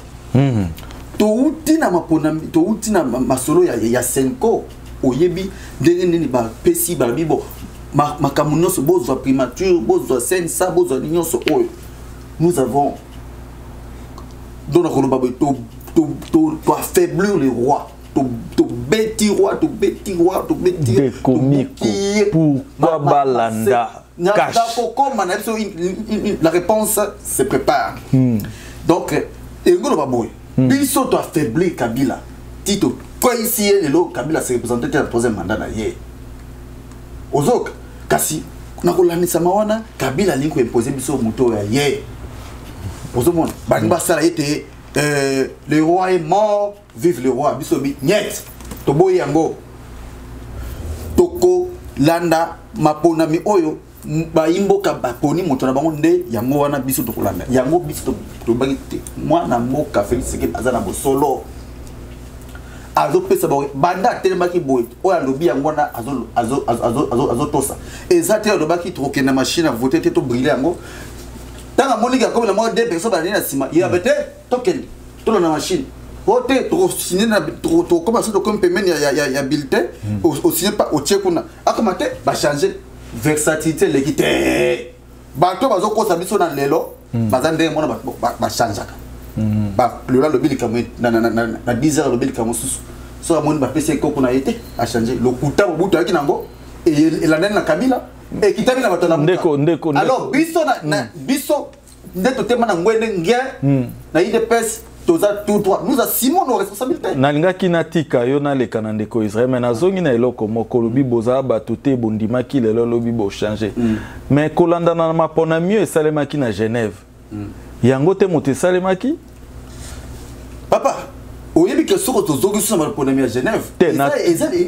touti na mapona touti na masolo ya senko oyebi ndenge nini bapesi balobi bo makambo nyonso bozwa primature bozwa sensa bozwa nyonso oyo nous avons donc to affaiblir les rois to beti roi pourquoi balanda cash la réponse se prépare donc engolo baboy biso to affaiblir Kabila tito quoi ici le Kabila se représenter le troisième mandat na ye ozok kasi na kolandisa mawana Kabila alingi koimpose biso moto ya ye ozomona balingi basala ete le roi est mort vive le roi biso bi niet toboyi yango toko landa maponami oyo bayimboka baponi moto na bango nde yango wana biso tokolanda yango biso tobaki te mwana mboka Félix Tshisekedi aza na bosolo azopesa banda atelemaki boye oyo alobi yango wana azotosa eza te alobaki tokokende machine a voter te tobrile yango ntango amoniki akomela moko de personne balani na nsima yabe te tokende tolona machine o te tokosigne tokoma so tokomi pembeni ya bulletin osigne pa otie kuna akoma te bachange versatilité eleki te bato bazokosa biso na lelo baza ndenge mona bachangeaka lelo alobi likambo na 10 heures alobi likambo mosusu so amoni bapesi ekoko na ye te achange lokuta mobutu ayaki nango elandani na Kabila ekitami na bato na ndeko alors biso nde totema na ngwende nge na IDPS toza tout droit nous assumons nos responsabilités nalingaki natika yo naleka na ndeko Israël mais nazongi na eloko moko lobi boza bato te bondimaki lelo lobi bo changer mais kolanda na mapona mieux esalemaki na Genève yango te moto esalemaki papa oyebi ke soko tozogi so na mapona mieux à Genève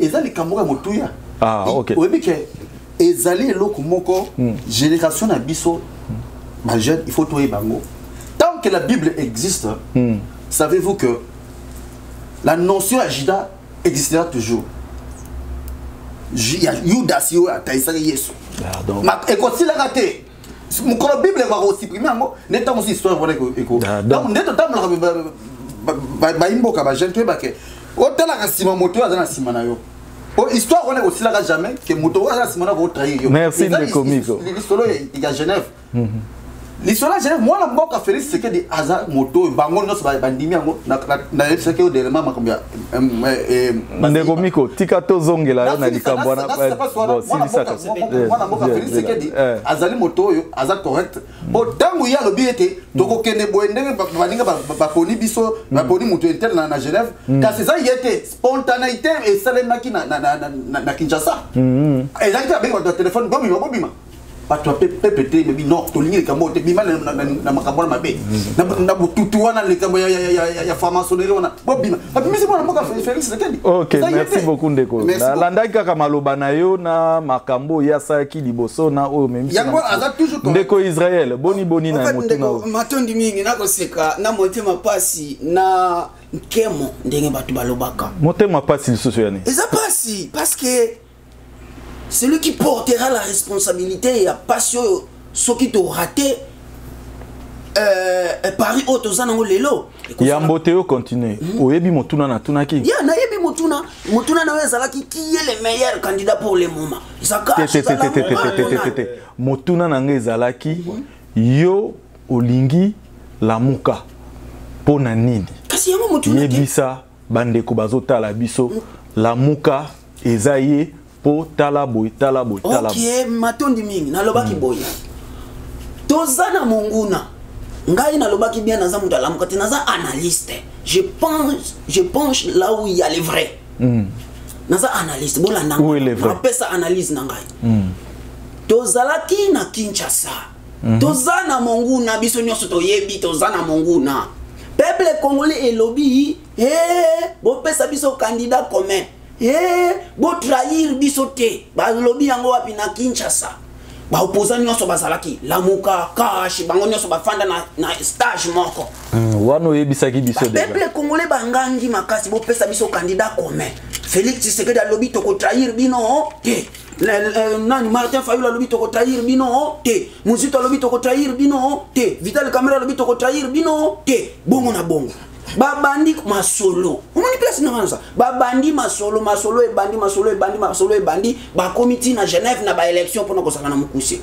eza likambo ya motuya ok oyebi ke ezali eloko moko génération na biso ma jeune il faut toyer bango. Tant que la Bible existe, savez-vous que la notion Ajida existera toujours. Judas yo ataisa Yesu. Et quand il a raté, mon Bible va supprimer un mot, n'étant aussi histoire voilà éco. Donc n'étant pas ba imboka ba jeune tu ba ke. Autant la sima moto azana sima na yo. Histoire on est aussi là jamais que moto azana sima na va trahir yo. Merci de comico. L'histoire il y a Genève. L'histoire là, moi la mboka Félix Tshisekedi aza moto bango nyonso bandimi yango na yebisaki odelema makambo ndeko miko tika tozongela yo na likambo na mwana mboka Félix Tshisekedi azali moto oyo aza correct bo tangu ya lobi ete tokokende boye ndenge baninga baponi biso baponi moto intel na Genève kasi eza yete spontanéité esalemaki na Kinshasa ezalaki abenga bato ya telefone bobima bato pepe te bebi non tolingi likambo te bima na makambo na mabe na bututu wana likambo ya franc-maçonnerie wana bobima bimisi mwana mboka Félix Tshisekedi. Ok, merci beaucoup ndeko nalandaki kaka maloba na yo na makambo ya salaki liboso na oyo memisi yango aza toujours ndeko Israël boni na moto na matondi mingi nakoseka na motema pasi na nkemo ndenge bato balobaka motema pasi lisusu yani eza pasi parce que celui qui portera la responsabilité et la passion, ce qui t'a raté, Paris Otozanango Lelo. Yamboteo continue. Oyebi Motuna na Tunaki. Ya, na yebi Motuna. Motuna na Wezalaki qui est le meilleur candidat pour le moment. Motuna na Ngezalaki, yo olingi lamuka. Pona nini? Kasi yango Motuna. Yebisa bandeko bazotala biso lamuka ezaye. Po talaboy. Ok, matondi mingi nalobaki boya. Tozana monguna. Ngai nalobaki bien naza muta lamuka te naza analyste. Je pense là où il y a les vrais. Naza analyste bolanda. Où est le vrai? Apesa analyse na ngai. Tozalaki na Kinshasa. Tozana monguna biso nyonso toyebi tozana monguna. Peuple congolais elobi bo pesa biso candidat commun. Bo trahir bisote ba lobi yango wapi na Kinshasa ba opposant nyonso bazalaki lamuka kashi bango nyonso bafanda na stage moko wano yebisaki biso déjà peuple congolais bangangi makasi bo pesa biso candidat commun Félix Tshisekedi alobi toko trahir bino te nani Martin Fayulu alobi toko trahir bino te Muzito alobi toko trahir bino te Vital Kamerhe alobi toko trahir bino te bongo na bongo babandi masolo omoni place na wanza babandi masolo ebandi ba comité na Genève na ba élection pour na na mukuse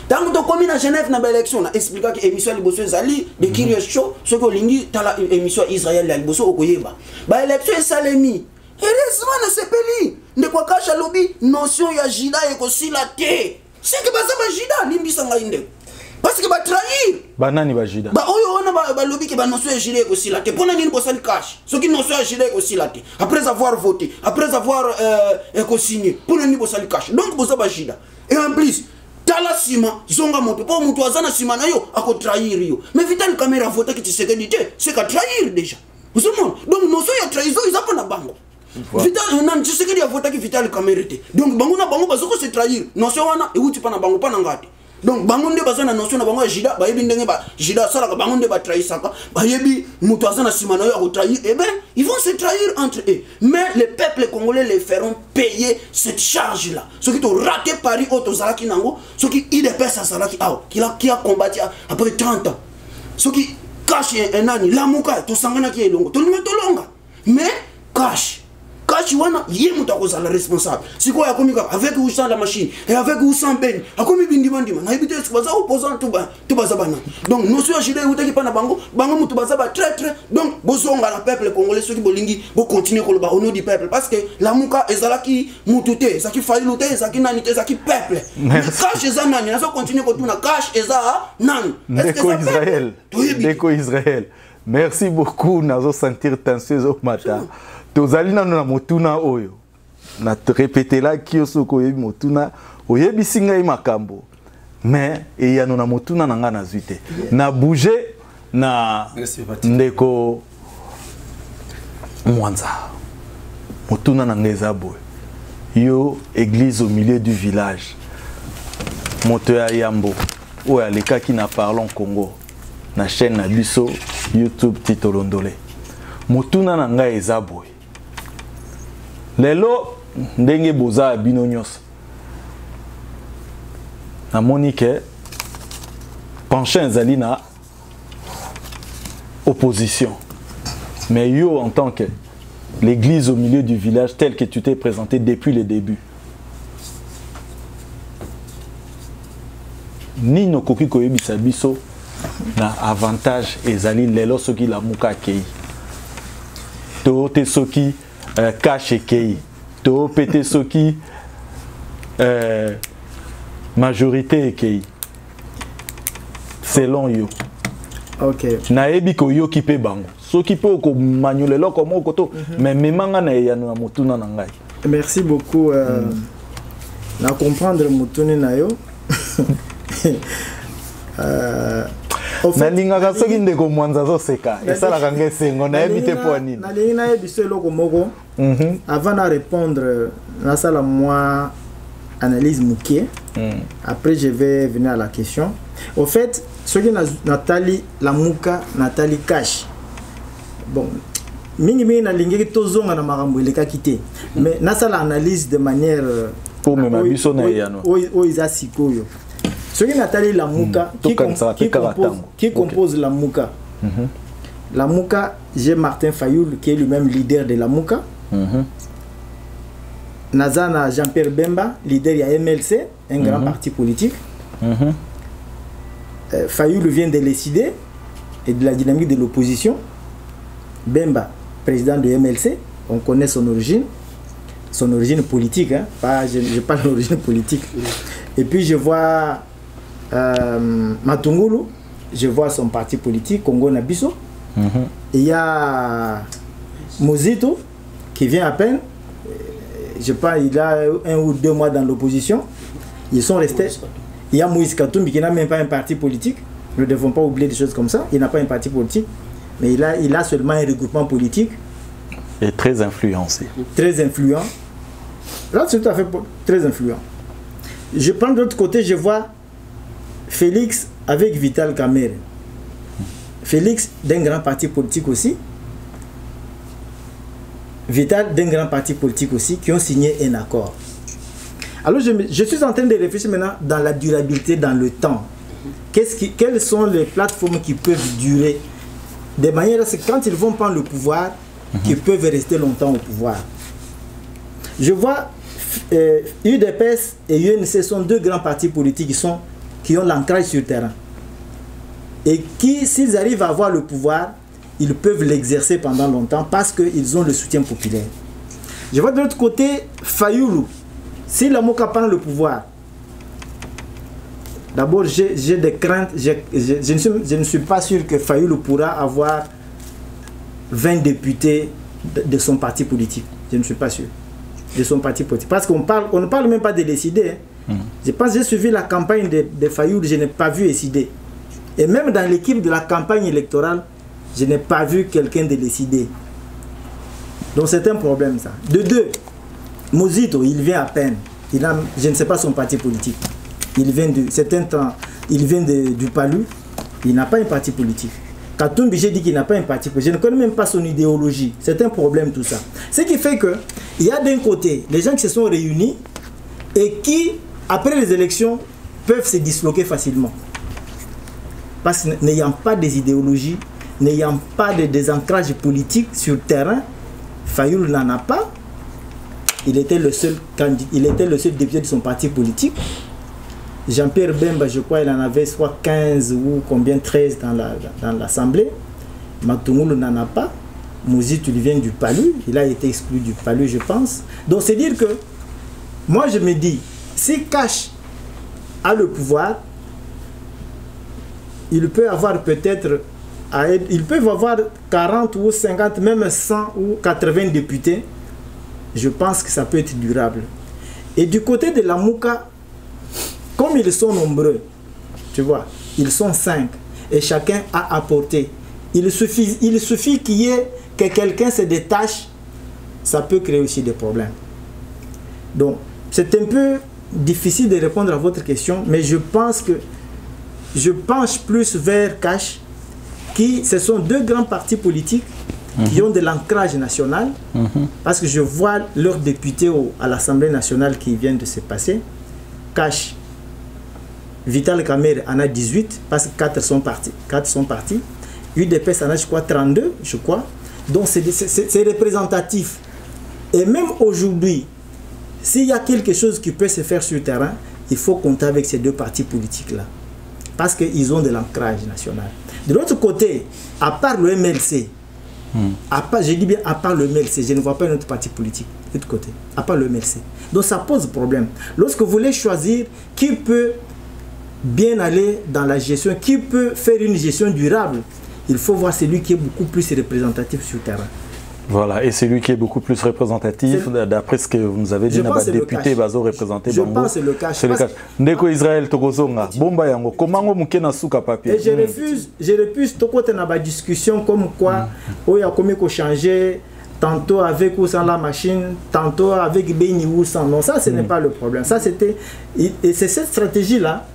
tango to komi na Genève na ba élection na expliquer que émission liboso ezali de Curious Show ce que lingi tala émission Israël la liboso okoyeba ba élection esalemi heureusement na sepeli nde kwa kasha lobi notion ya jida ekosila te c'est que baza ba jida limbisa ngai parce que ba trahir banani ba jida ba oyo ona ba lobi ke ba notion ya jida ekosila te pona nini bosali cash ce qui notion ya jida ekosila te après avoir voté après avoir co-signé pona nini bosali cash donc boza ba jida et en plus tala sima zonga moto po mutu azana sima na yo ako trahir yo mais Vital Kamerhe a voté que Tshisekedi c'est qu'à trahir déjà vous savez donc notion ya trahison ils pas na bango Vital nan Tshisekedi a voté que Vital Kamerhe donc bango na bango bazoko se trahir notion wana e wuti pa na bango pa na ngati donc bango nde bazana notion na bango ya jida ba yebi ndenge ba jida sala ka bango nde ba trahisaka ba yebi mutu azana sima na yo ako trahir eh ben ils vont se trahir entre eux mais les peuples congolais les feront payer cette charge là ceux qui ont raté Paris auto zalaki nango ceux qui IDPS zalaki qui a combattu après 30 ans ceux qui cache un ani lamuka to sangana ki elongo to longa mais cache wana yé muta koza la responsable si quoi akomika avec ou sans la machine et avec ou sans ben akomi bindima ndima na ibite baza opposant tout baza bana donc nous sur jide utaki pa na bango mutu baza ba très donc bozonga la peuple congolais ceux qui bolingi bo continuer ko ba au nom du peuple parce que la muka ezalaki mutute zaki failute zaki nanite zaki peuple cache ezanani na so continuer ko tuna cache eza nan Ndeko Israël merci beaucoup nazo sentir tension au matin tozali nanu na motuna oyo na répéter là ki osoko yebi motuna oyebi singa makambo mais eyano na motuna nanga na zuite na bouger na ndeko Mwanza motuna na ngeza boy yo église au milieu du village moto ya Yambo oyo alekaki na Parlons Congo na chaîne na biso YouTube Tito Londole motuna na nga eza boy lelo ndenge boza bino nyos na monike penchant ezali na opposition mais yo en tant que l'église au milieu du village tel que tu t'es présenté depuis le début nino koki koyebisa biso na avantage ezali lelo soki la muka kei to te soki cache kei to pété soki majorité kei selon yo ok na ebi ko yo ki pe bango soki pe ko manyolelo ko moko to mais memanga na ya na motuna na ngai merci beaucoup na comprendre motuni na yo nalingaka soki ndeko Mwanza zoseka esalaka nge sengo nayebi te po nini nalingi nayebi so eloko moko avant na répondre nasala moi analyse mukie après je vais venir à la question au fait soki natali lamuka natali cash bon mingi nalingi tozonga na makambo elekaki te mais nasala analyse de manière pour me mabiso na yano o iza sikoyo soki natali lamuka qui compose lamuka lamuka j'ai Martin Fayoul qui est lui-même leader de lamuka Nazana Jean-Pierre Bemba leader ya MLC un grand parti politique Fayoul vient de décider et de la dynamique de l'opposition Bemba président de MLC on connaît son origine politique hein? Pas, je parle d'origine politique et puis je vois Matungulu, je vois son parti politique, Congo Nabiso. Il y a Mozito qui vient à peine. Je pense il a 1 ou 2 mois dans l'opposition. Ils sont restés. Il y a Moïse Katumbi qui n'a même pas un parti politique. Nous ne devons pas oublier des choses comme ça. Il n'a pas un parti politique, mais il a seulement un regroupement politique. Et très influencé. Très influent. Là, c'est tout à fait très influent. Je prends de l'autre côté, je vois Félix avec Vital Kamerhe. Félix d'un grand parti politique aussi. Vital d'un grand parti politique aussi qui ont signé un accord. Alors je suis en train de réfléchir maintenant dans la durabilité dans le temps. Quelles sont les plateformes qui peuvent durer de manière à ce que quand ils vont prendre le pouvoir, qu'ils peuvent rester longtemps au pouvoir. Je vois UDPS et UNC sont 2 grands partis politiques qui ont l'ancrage sur le terrain. Et qui, s'ils arrivent à avoir le pouvoir, ils peuvent l'exercer pendant longtemps parce qu'ils ont le soutien populaire. Je vois de l'autre côté Fayoulou. Si la Moka prend le pouvoir, d'abord j'ai des craintes. Je ne suis pas sûr que Fayoulou pourra avoir 20 députés de son parti politique. Je ne suis pas sûr. De son parti politique. Parce qu'on ne parle même pas de décider. Hein. Je pense que j'ai suivi la campagne de Fayoul, je n'ai pas vu Essidé. Et même dans l'équipe de la campagne électorale, je n'ai pas vu quelqu'un de Essidé. Donc c'est un problème ça. De deux, Mozito, il vient à peine. Il a, je ne sais pas son parti politique. Il vient de certains temps, il vient du Palu. Il n'a pas un parti politique. Katumbi, j'ai dit qu'il n'a pas un parti politique. Je ne connais même pas son idéologie. C'est un problème tout ça. Ce qui fait que il y a d'un côté les gens qui se sont réunis et qui, après les élections, peuvent se disloquer facilement. Parce que n'ayant pas des idéologies, n'ayant pas de désancrage politique sur le terrain, Fayoul n'en a pas. Il était le seul député de son parti politique. Jean-Pierre Bemba, je crois, il en avait soit 15 ou combien, 13 dans l'Assemblée. Matoumoulou n'en a pas. Mouzit, il vient du Palu. Il a été exclu du Palu, je pense. Donc, c'est dire que, moi, je me dis, si Cash a le pouvoir, il peut avoir peut-être, ils peuvent avoir 40 ou 50, même 100 ou 80 députés. Je pense que ça peut être durable. Et du côté de la Mouka, comme ils sont nombreux, tu vois, ils sont 5 et chacun a apporté. Il suffit qu'il y ait que quelqu'un se détache, ça peut créer aussi des problèmes. Donc, c'est un peu difficile de répondre à votre question, mais je pense que je penche plus vers Cash, qui ce sont deux grands partis politiques qui ont de l'ancrage national, parce que je vois leurs députés à l'Assemblée nationale qui viennent de se passer. Cash, Vital Kamer en a 18, parce que 4 sont partis. UDPS en a, je crois, 32, je crois. Donc c'est représentatif. Et même aujourd'hui, s'il y a quelque chose qui peut se faire sur le terrain, il faut compter avec ces deux partis politiques-là. Parce qu'ils ont de l'ancrage national. De l'autre côté, à part le MLC, je dis bien à part le MLC, je ne vois pas un autre parti politique de l'autre côté, à part le MLC. Donc ça pose problème. Lorsque vous voulez choisir qui peut bien aller dans la gestion, qui peut faire une gestion durable, il faut voir celui qui est beaucoup plus représentatif sur le terrain. Voilà, et celui qui est beaucoup plus représentatif, d'après ce que vous nous avez dit, le député Bazo représenté. Je pense que c'est le Cash. Ndeko Israël Tokozonga, Bomba Yango, comment on m'a souka papier. Et je refuse tout côté dans la discussion comme quoi, il y a combien qu'on changer, tantôt avec ou sans la machine, tantôt avec Béni ou sans. Non, ça ce n'est pas le problème. Ça c'était, et c'est cette stratégie-là,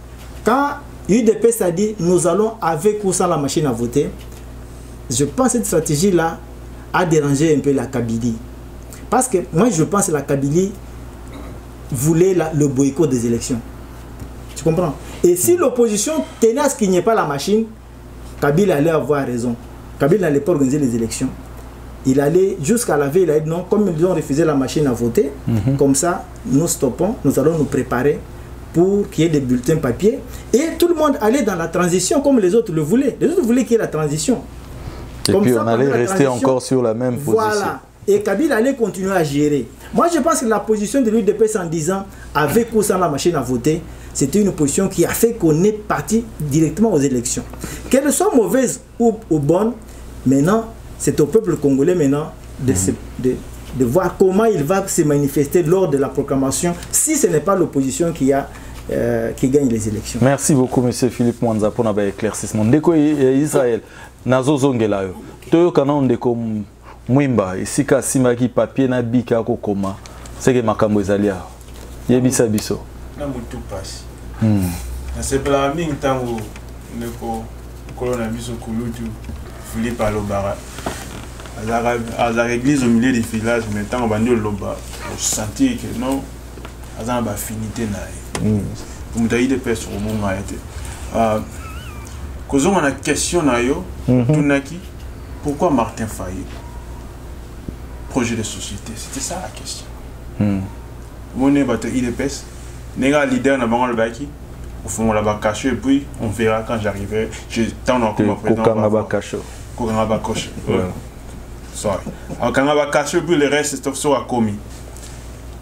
quand UDPS a dit nous allons avec ou sans la machine à voter, je pense que cette stratégie-là a dérangé un peu la Kabylie. Parce que moi je pense que la Kabylie voulait le boycott des élections. Tu comprends? Et si l'opposition tenait à ce qu'il n'y ait pas la machine, Kabila allait avoir raison. Kabila n'allait pas organiser les élections. Il allait jusqu'à la veille, il a dit non, comme ils ont refusé la machine à voter, comme ça nous stoppons, nous allons nous préparer pour qu'il y ait des bulletins papier. Et tout le monde allait dans la transition comme les autres le voulaient. Les autres voulaient qu'il y ait la transition. Et comme puis ça, on allait rester encore sur la même position. Voilà. Et Kabila allait continuer à gérer. Moi, je pense que la position de l'UDPS en disant avec ou sans la machine à voter, c'était une position qui a fait qu'on est parti directement aux élections. Qu'elles soient mauvaises ou bonnes, maintenant, c'est au peuple congolais maintenant de voir comment il va se manifester lors de la proclamation, si ce n'est pas l'opposition qui gagne les élections. Merci beaucoup, M. Philippe Mwanza, pour notre éclaircissement. Ndeko Israël, Nazo Zongela, Toyo Kanan Ndeko Mwimba, ici Simaki papier na bika kokoma, c'est que makambo ezalia. Yebisa biso. Na mutu passe. Na sepela mingi tango Ndeko kolona biso kulutu Philippe Alobara. À la église au milieu des villages, maintenant on va dire loba, on sentit que non, à la affinité naïe. Vous m'avez dit des sur le moment été. Quand on a une question naïo, pourquoi Martin Fayet? Projet de société, c'était ça la question. Mon évateur IDPS, n'est-ce leader n'a pas le baki, au fond on l'a caché et puis on verra quand j'arriverai. J'ai tant comme président. Kokanga caché. Sorry. Alors quand on va cacher puis le reste sera commis.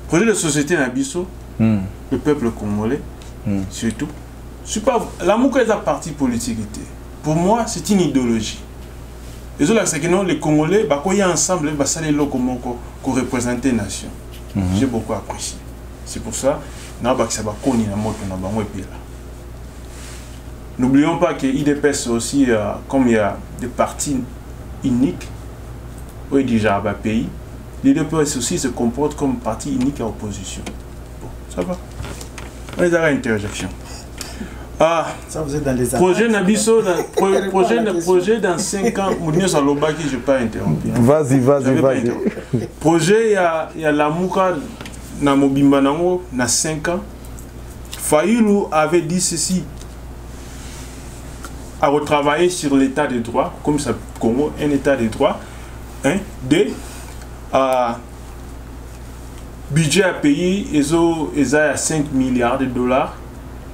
Projet de société Nabiso, le peuple congolais, surtout. La Mouka est un parti politique. Pour moi, c'est une idéologie. Et c'est que non, les Congolais, quand ils sont ensemble, ils sont représenter la nation. J'ai beaucoup apprécié. C'est pour ça, N'oublions pas que l'IDPS aussi, comme il y a des partis uniques, où il déjà un pays, l'IDPS aussi se comporte comme parti unique à opposition. Bon, ça va. On est dans l'interjection. Ah, ça vous êtes dans les projet Nabiso, projet dans 5 ans, Mounio Salobaki, je ne vais pas interrompre. Vas-y. Projet, il y a la Mouka, na Mobimba Nango, na 5 ans. Fayoulou avait dit ceci, à retravailler sur l'état de droit, comme ça, Congo, un état de droit, hein, budget à payer, ils ont à 5 milliards de dollars,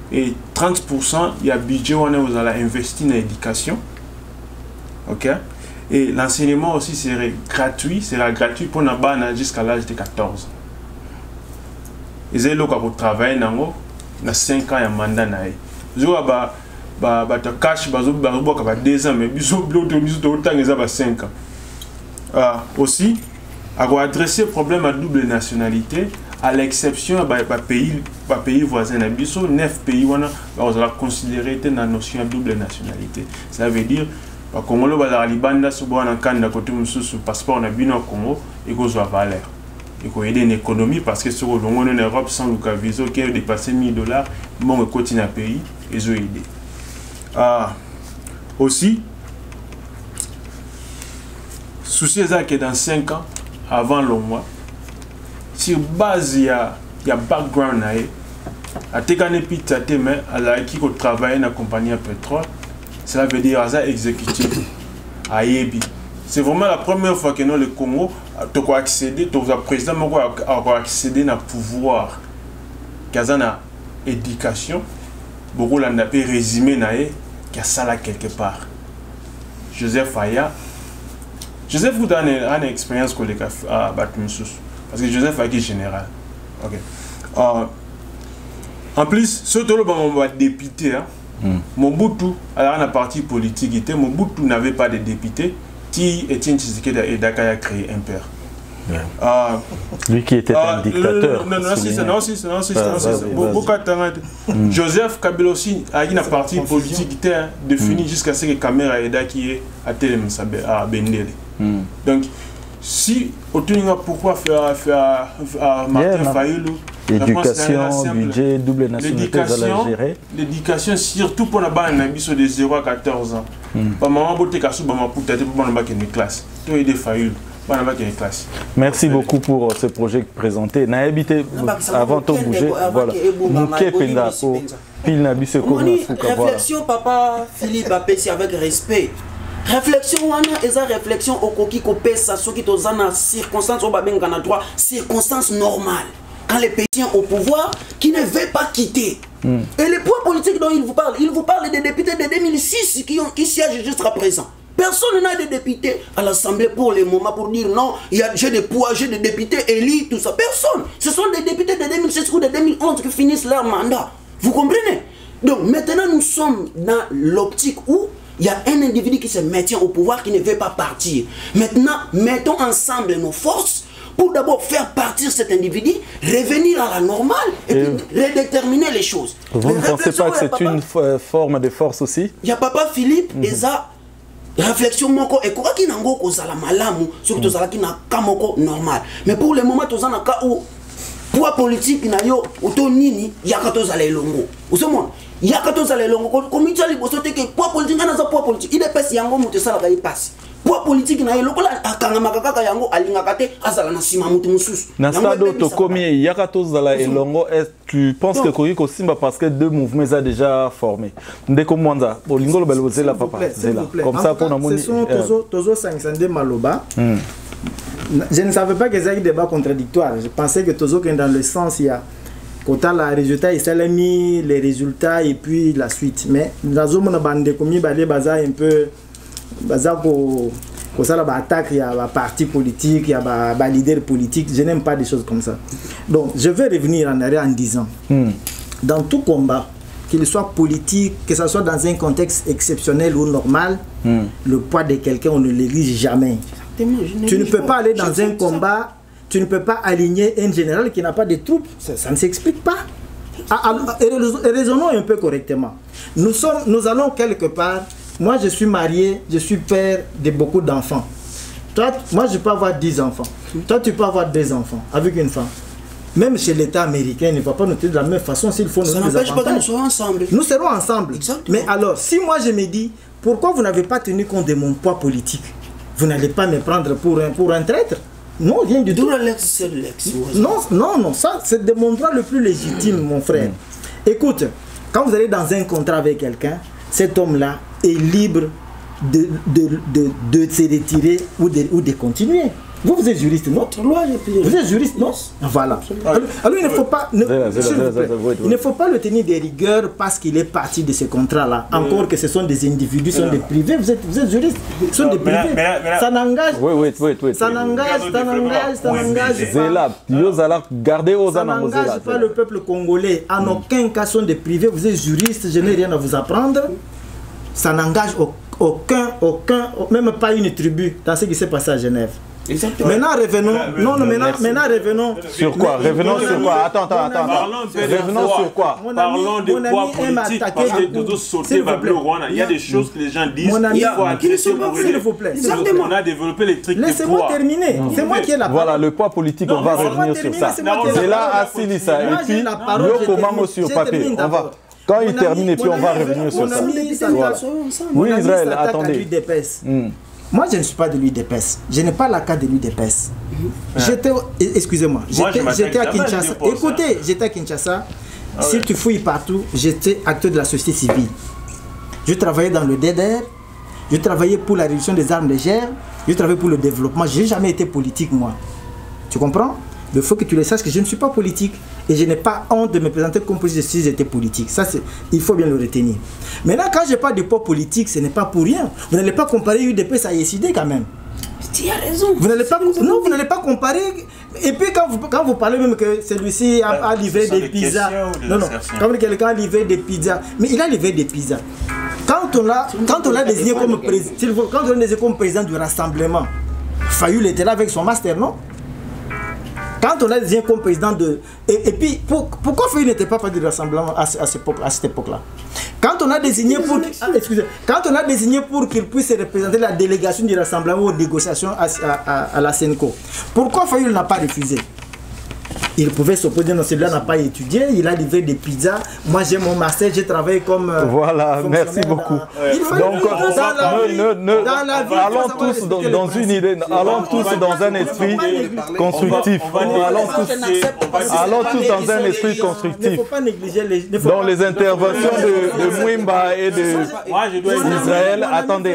et 30%, il y a budget où on a investi dans l'éducation. Ok? Et l'enseignement aussi sera gratuit pour nous jusqu'à l'âge de 14 ans. Ils ont travailler dans 5 ans, il y a un mandat. Ils ont cash 2 ans, mais ils ont 5 ans. Aussi, à adresser le problème à double nationalité, à l'exception des pays voisins, 9 pays où on va considérer la notion de double nationalité. Ça veut dire que Congo, le passeport na bino Congo, il y a valeur. Il faut aider une économie parce que sur en Europe, sans le visa qui a dépassé $1000, bon, continue à payer, ils ont aidé. Aussi, souci est que dans 5 ans, avant le mois, sur base il y a background à Tegane Pita Teme, à la qui travaille dans la compagnie à pétrole, cela veut dire à exécutif à Yebi. C'est vraiment la première fois que nous, le Congo, tu as accédé, tu as président a accédé à pouvoir, à éducation, beaucoup l'on a pu résumer qu'il y a ça là quelque part. Joseph Aya. Joseph, vous avez une expérience que les gars à Batmoussous. Parce que Joseph Aya est général. Ok. En plus, surtout le député, Mobutu, alors un parti politique, Mobutu n'avait pas de député. Etienne Tshisekedi et Dakar a créé un père. Lui qui était un dictateur. Joseph Kabila aussi a une partie politique définie jusqu'à ce que Kamera et Daki a été à Bendele. Donc, si pourquoi faire Martin Fayoulou, l'éducation, budget, double nationalité, l'éducation, surtout pour la base de 0 à 14 ans. Merci beaucoup pour ce projet présenté. Avant de bouger, voilà. Réflexion, papa Philippe a passé avec respect. Réflexion, réflexion au coquille copé, ça, ce qui est dans circonstances au babin droit, circonstances normales. Quand les pays sont au pouvoir, qui ne veulent pas quitter. Et les points politiques dont il vous parle des députés de 2006 qui siègent jusqu'à présent. Personne n'a de députés à l'Assemblée pour le moment pour dire non, j'ai des poids, j'ai des députés élus, tout ça. Personne. Ce sont des députés de 2006 ou de 2011 qui finissent leur mandat. Vous comprenez? Donc maintenant nous sommes dans l'optique où il y a un individu qui se maintient au pouvoir qui ne veut pas partir. Maintenant, mettons ensemble nos forces pour d'abord faire partir cet individu, revenir à la normale et puis redéterminer les choses. Vous ne pensez pas que c'est une forme de force aussi? Il y a papa Philippe, et ça, réflexion moko et quoi qui n'a pas kozala malamu, surtout zala qui n'a pas normal. Mais pour le moment, tous en a cas où poids politique na yo auto nini yakato zala elongo. Vous savez yakato zala elongo comme tu as dit que poids politique na za poids politique il est passé yango mutu sala ga passe. Poids politique na eloko la akanga makaka yango alingaka te azala na sima mutu mususu. Na stade to komi yakato zala elongo, est tu penses que Koriko Simba parce que deux mouvements sont déjà formés. Ndeko Mwanza, bolingo lo belozé la papa, comme ça pour namoni. Ce sont tozo 500 maloba. Je ne savais pas que c'était un débat contradictoire. Je pensais que Tozo est dans le sens, il y a quand le résultat, il s'est mis les résultats et puis la suite. Mais dans la zone de commis, un peu pour ça, attaque, il y a un parti politique, il y a un leader politique. Je n'aime pas des choses comme ça. Donc, je vais revenir en arrière en disant, dans tout combat, qu'il soit politique, que ce soit dans un contexte exceptionnel ou normal, le poids de quelqu'un, on ne l'érige jamais. Tu ne peux pas aller dans un combat, tu ne peux pas aligner un général qui n'a pas de troupes, ça ne s'explique pas. Et raisonnons un peu correctement. Nous allons quelque part. Moi, je suis marié, je suis père de beaucoup d'enfants. Toi, moi, je peux avoir 10 enfants. Toi, tu peux avoir 2 enfants avec une femme. Même chez l'État américain, il ne va pas nous traiter de la même façon s'il faut nous ça n'empêche pas que nous serons ensemble. Nous serons ensemble. Exactement. Mais alors, si moi je me dis, pourquoi vous n'avez pas tenu compte de mon poids politique? Vous n'allez pas me prendre pour un traître? Non, rien du tout. C'est l'ex. Non, ça c'est de mon droit le plus légitime, mon frère. Écoute, quand vous allez dans un contrat avec quelqu'un, cet homme-là est libre de se retirer ou de continuer. Vous êtes juriste, non? Vous êtes juriste, non? Voilà. Alors il ne faut pas... Il ne faut pas le tenir des rigueurs parce qu'il est parti de ce contrat-là. Encore que ce sont des individus, ce sont des privés. Vous êtes juriste. Ce sont des privés. Ça n'engage... Ça n'engage pas le peuple congolais. En aucun cas, ce sont des privés. Vous êtes juriste, je n'ai rien à vous apprendre. Ça n'engage aucun, même pas une tribu dans ce qui s'est passé à Genève. Exactement. Maintenant revenons. Maintenant revenons. Sur quoi? Revenons sur quoi? Attends. Revenons sur quoi? Parlons de poids politique parce que de sauter il y a des choses que les gens disent. Il faut adresser s'il vous plaît. On a développé les trucs de poids. Laissez-moi terminer. C'est moi qui ai la parole. Voilà, le poids politique, on va revenir sur ça. C'est là assis ça. Et puis, le comment sur papier. On va. Quand il termine et puis on va revenir sur ça. Oui, Israël, attendez. Moi, je ne suis pas de l'UDPS. Je n'ai pas la carte de l'UDPS. Excusez-moi. J'étais à Kinshasa. Écoutez, j'étais à Kinshasa. Si tu fouilles partout, j'étais acteur de la société civile. Je travaillais dans le DEDER. Je travaillais pour la réduction des armes légères. Je travaillais pour le développement. Je n'ai jamais été politique, moi. Tu comprends? Il faut que tu le saches que je ne suis pas politique. Et je n'ai pas honte de me présenter comme si j'étais politique. Ça, il faut bien le retenir. Maintenant, quand je parle de poids politique, ce n'est pas pour rien. Vous n'allez pas comparer UDPS à ISID quand même. Tu as raison. Vous n'allez pas comparer. Et puis quand vous parlez même que celui-ci a livré des pizzas. Non, quand quelqu'un a livré des pizzas. Mais il a livré des pizzas. Quand on l'a désigné comme président du rassemblement, Fayoul était là avec son master, non? Quand on l'a désigné comme président de... Et puis, pourquoi Fayoul n'était pas du rassemblement à cette époque-là? Quand on a désigné pour... Quand on a désigné pour qu'il puisse représenter la délégation du rassemblement aux négociations à la Senco, pourquoi Fayoul n'a pas refusé? Il pouvait s'opposer, non, celui-là n'a pas étudié, il a livré des pizzas. Moi j'ai mon master, j'ai travaillé comme... voilà, merci beaucoup. Donc, allons tous dans une idée, allons tous dans un esprit constructif. Allons tous dans un esprit constructif. Il ne faut pas négliger les... Dans les interventions de Mwimba et d'Israël, attendez,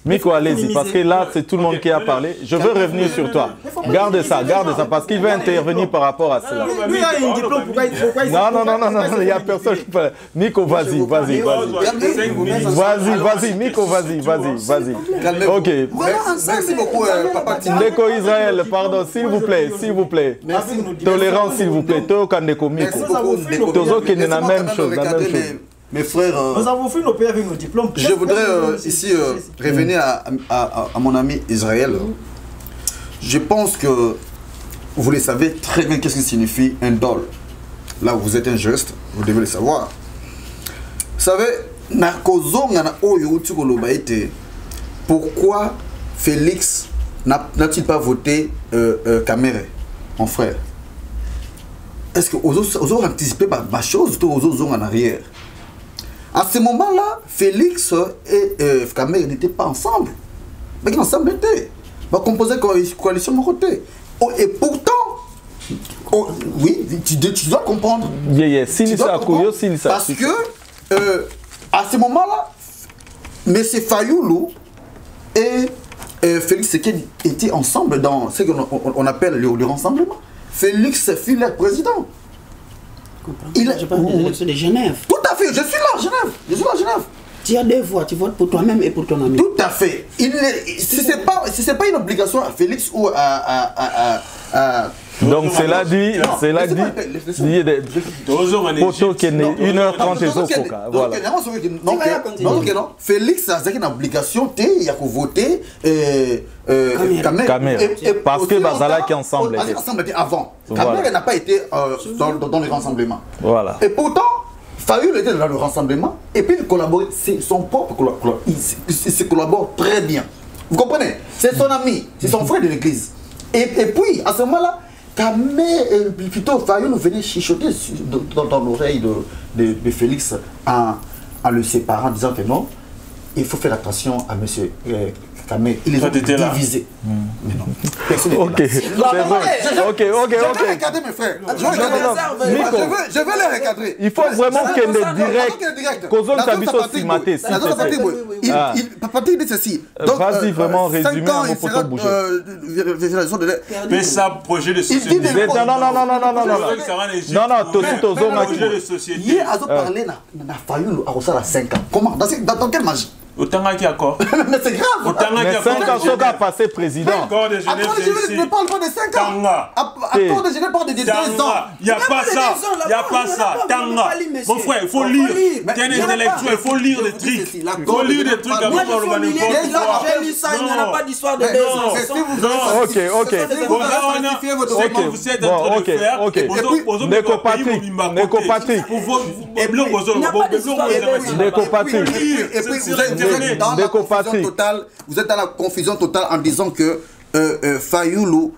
Miko, allez-y, parce que là, c'est tout le monde qui a parlé. Je veux revenir sur toi. Garde ça, parce qu'il va intervenir par rapport à cela. Lui a un diplôme, pourquoi non, il n'y a personne qui parle. Miko, vas-y. Miko, vas-y. Ok. Merci beaucoup, papa. Ndeko Israël, pardon, s'il vous plaît. Tolérance, s'il vous plaît. Tokandeko Miko. Tozo qui est la même chose. Mes frères, nous avons fait nos pays avec nos diplômes. Je voudrais ici revenir à mon ami Israël. Je pense que vous le savez très bien qu'est-ce que signifie un dol. Là, vous êtes un juriste, vous devez le savoir. Vous savez, pourquoi Félix n'a-t-il pas voté Kamere, mon frère? Est-ce que vous avez anticipé ma chose ou vous avez en arrière? À ce moment-là, Félix et Kamere n'étaient pas ensemble. Mais ensemble étaient. Ils composaient une coalition Moroté. Et pourtant, oui, tu dois comprendre. Parce que, à ce moment-là, M. Fayoulou et Félix Tshisekedi étaient ensemble dans ce qu'on appelle le rassemblement. Félix fut leur président. Je parle de l'élection de Genève. Tout à fait, je suis là à Genève. Tu as deux voix, tu votes pour toi-même et pour ton ami. Tout à fait. Si ce n'est pas une obligation à Félix ou à donc c'est là dit, c'est là dit, poto qui est 1h30 et voilà. Non, Félix a une obligation, il y a qu'à voter Camer. Parce que Bazala qui ensemble avant. Camer n'a pas été dans le rassemblement. Voilà. Et pourtant, Fayoul était dans le rassemblement et puis il collabore, c'est son propre collaborateur, il se collabore très bien. Vous comprenez? C'est son ami, c'est son frère de l'église. Et puis, à ce moment-là, plutôt Fayoul venait chuchoter dans l'oreille de Félix en le séparant, en disant que non, il faut faire attention à monsieur Kamé. Il les a divisés. Mais non, personne ok, c'est bon. Ok. Je vais regarder mes frères. Je vais les recadrer. Il faut vraiment qu'il y ait direct. Causons Tabiso Simaté. Papaté dit ceci. Vas-y, vraiment résumer un peu pour bouger. Mais ça, projet de société. Non, société. Hier, Azo parlait, n'a fallu à 5 ans. Comment? Dans quelle magie? Autant qu'il y a encore. Mais c'est grave. Mais 5 ans, ce gars passé président. Accord de Genève, je ne parle pas de 5 ans. Accord de Genève parle de 2 ans. Il n'y a pas ça. Il n'y a pas ça. Tanga. Mon frère, il faut lire. Tu es un intellectuel, il faut lire des trucs. Il faut lire des trucs avant de parler de j'ai lu ça, il n'y en a pas d'histoire de 2 ans. Ok. Vous êtes en train de faire. Neko Patrick. Vous êtes dans la confusion totale en disant que Fayoulou.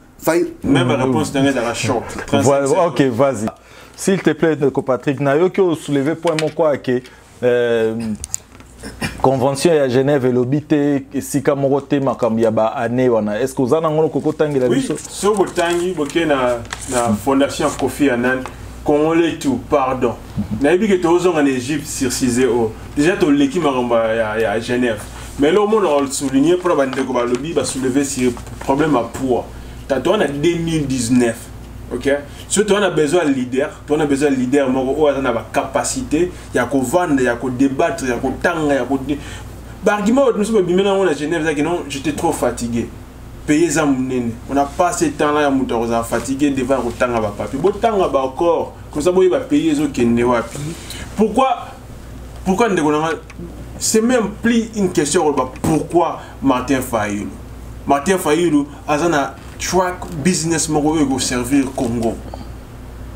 Même la réponse dans la choc. Ok, vas-y. S'il te plaît, Neko Patrick, Nayoki a soulevé point mon quoi que convention à Genève et l'obité sika morote makambiyaba année wana. Est-ce que vous en avez koko tangi la biso? Oui, so botangi boké na fondation Kofi Annan. Congolais tout, pardon. Naïbi que tu es en Égypte sur 6 euros. Déjà, tu as l'équipe à Genève. Mais là, au moins, on a souligné pour la lobby, va soulever ce problème à poids. Tu as 2019. Ok? Surtout, on a besoin de leader. On a besoin de leader, on a la capacité. Il y a qu'à vendre, il y a qu'à débattre, il y a qu'à tanga, il y a qu'à. L'argument, nous sommes maintenant à Genève, c'est que non, j'étais trop fatigué. Payer ça, on n'a pas ce temps-là, on a fatigué devant le temps à papier. Le temps à encore, comme ça, on va payer ce qui est Pourquoi c'est même plus une question de pourquoi Martin Fayoulou. Martin Fayoulou a un track business pour servir Congo.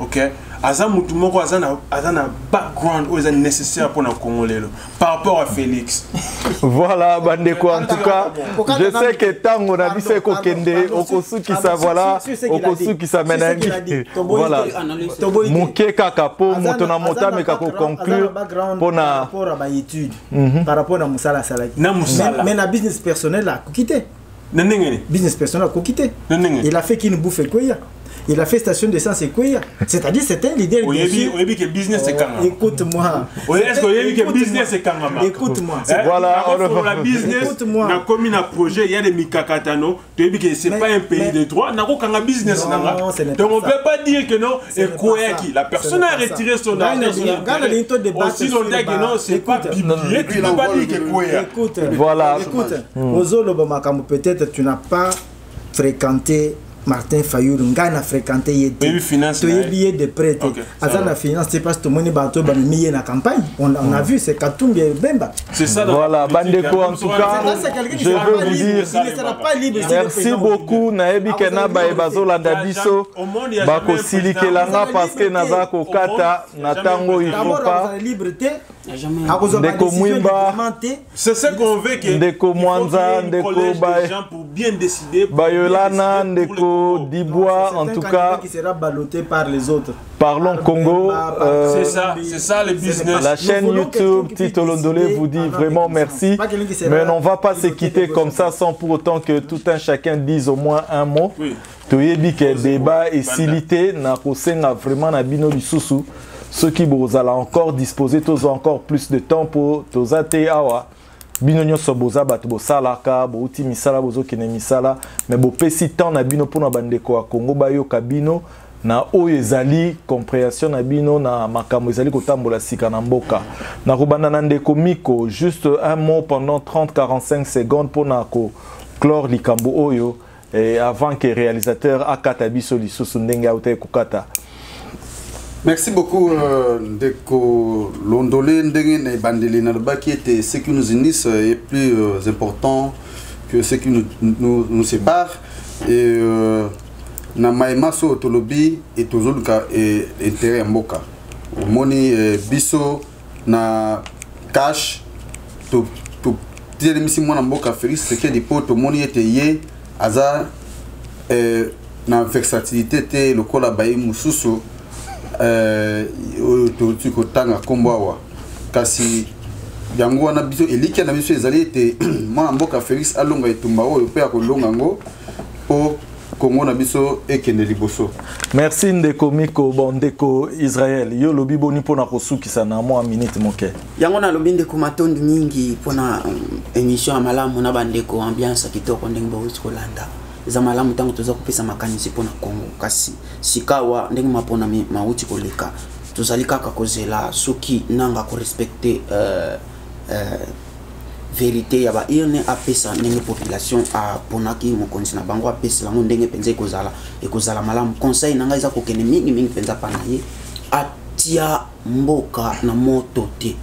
Ok? Azan Moutoumoko a un background nécessaire pour le Congo par rapport à Félix. Voilà, Bandeko, en tout cas, je sais que tant on a dit c'est Kokende, Okosu qui ça voilà, Okosu qui ça mène. Voilà. Mouké Kakapo, Moutona Mota, mais Kako conclure pour na. Par rapport à ma étude, par rapport à Moussala Salaki. Mais la business personnel là, quitté. Business personnel a quitté. Il a fait qu'il bouffe quoi. Il a fait station d'essence et quoi. C'est-à-dire c'était un leader. Oui, que business c'est quand même. Écoute-moi. Est-ce que business c'est quand même? Écoute-moi. Voilà, on a business. On a commis un projet, il y a des mikakatano. Tu dis que c'est pas un pays de droit. On a aucun business. Donc on ne peut pas dire que non. Et quoi qui? La personne a retiré son argent. Aussi longtemps que non, c'est pas publié. Tu ne peux pas dire que quoi. Écoute. Voilà. Écoute. Ozolo Bamakamo, peut-être tu n'as pas fréquenté Martin Fayoulou, Ngana fréquenté Yété. Tu es billet de prêt. Azana finance, c'est parce que tout le monde est mis dans la campagne. On a vu, c'est Katumbi et Bemba. C'est ça. Voilà, Bandeko, en tout cas, je veux vous dire merci beaucoup. Naebi Kenaba et Bazola Dabiso. Bako Silikelanga parce que Nazako Kata, Natango, il faut pas. Ndeko Mwimba, c'est ce qu'on veut que Ndeko Mwanza, Ndeko pour bien décider. Bayolana, Ndeko Dibois, en tout cas, qui sera ballotté par les autres. Parlons Congo. C'est ça le business. La chaîne YouTube Tito Londolé vous dit vraiment merci. Mais on ne va pas se quitter comme ça sans pour autant que tout un chacun dise au moins un mot. Tu as dit que débat et silité n'a vraiment Nabino du Soussou. Ceux qui vous allez encore disposer, tous encore plus de temps pour tous awa. Binonyo soboza batbo salaka, bo uti misala bozo kene misala, mais bo pesi temps na bino pour na bandeko a Congo bayo kabino na oyo ezali compréhension na bino na makambo ezali kotambola sika na mboka na kobanda na ndeko Miko juste un mot pendant 30-45 secondes pour na ko clore likambo oyo avant que réalisateur akata biso lisusu ndenge auta kokata. Merci beaucoup Ndeko Londolé ndenge na bandeli na lobaki était ce qui nous unisse est plus important que ce qui nous sépare et na maïma so tolobi et tozoluka et intérêt mboka moni biso na cash to tire misi mwana mboka Félix Tshisekedi poto moni ete ye aza na versatilité te lokola bayi mususu to kotanga kombo awa kasi yango wana biso eliki na biso ezali ete mwana mboka Félix alonga etumba oyo pe akolonga ngo po Congo na biso ekende liboso. Merci Ndeko Miko, bon Ndeko Israël. Yo lobi boni pona kosukisa na mwa minute moke. Yango na lobi Ndeko matondu nyingi pona émission ya malamu na bandeko ambiance kitoko ndenge bo Kolanda. Za malamu tango toza kopesa makanisi pona Congo kasi sikawa ndenge mapona mauti koleka. Tozali kaka kozela soki nanga ko respecter vérité ya ba irne apesa ndenge population a ponaki mokonzi na bango apesa lango ndenge penza ekozala malamu conseil nanga iza kokene mingi penza pana ye atia mboka na moto te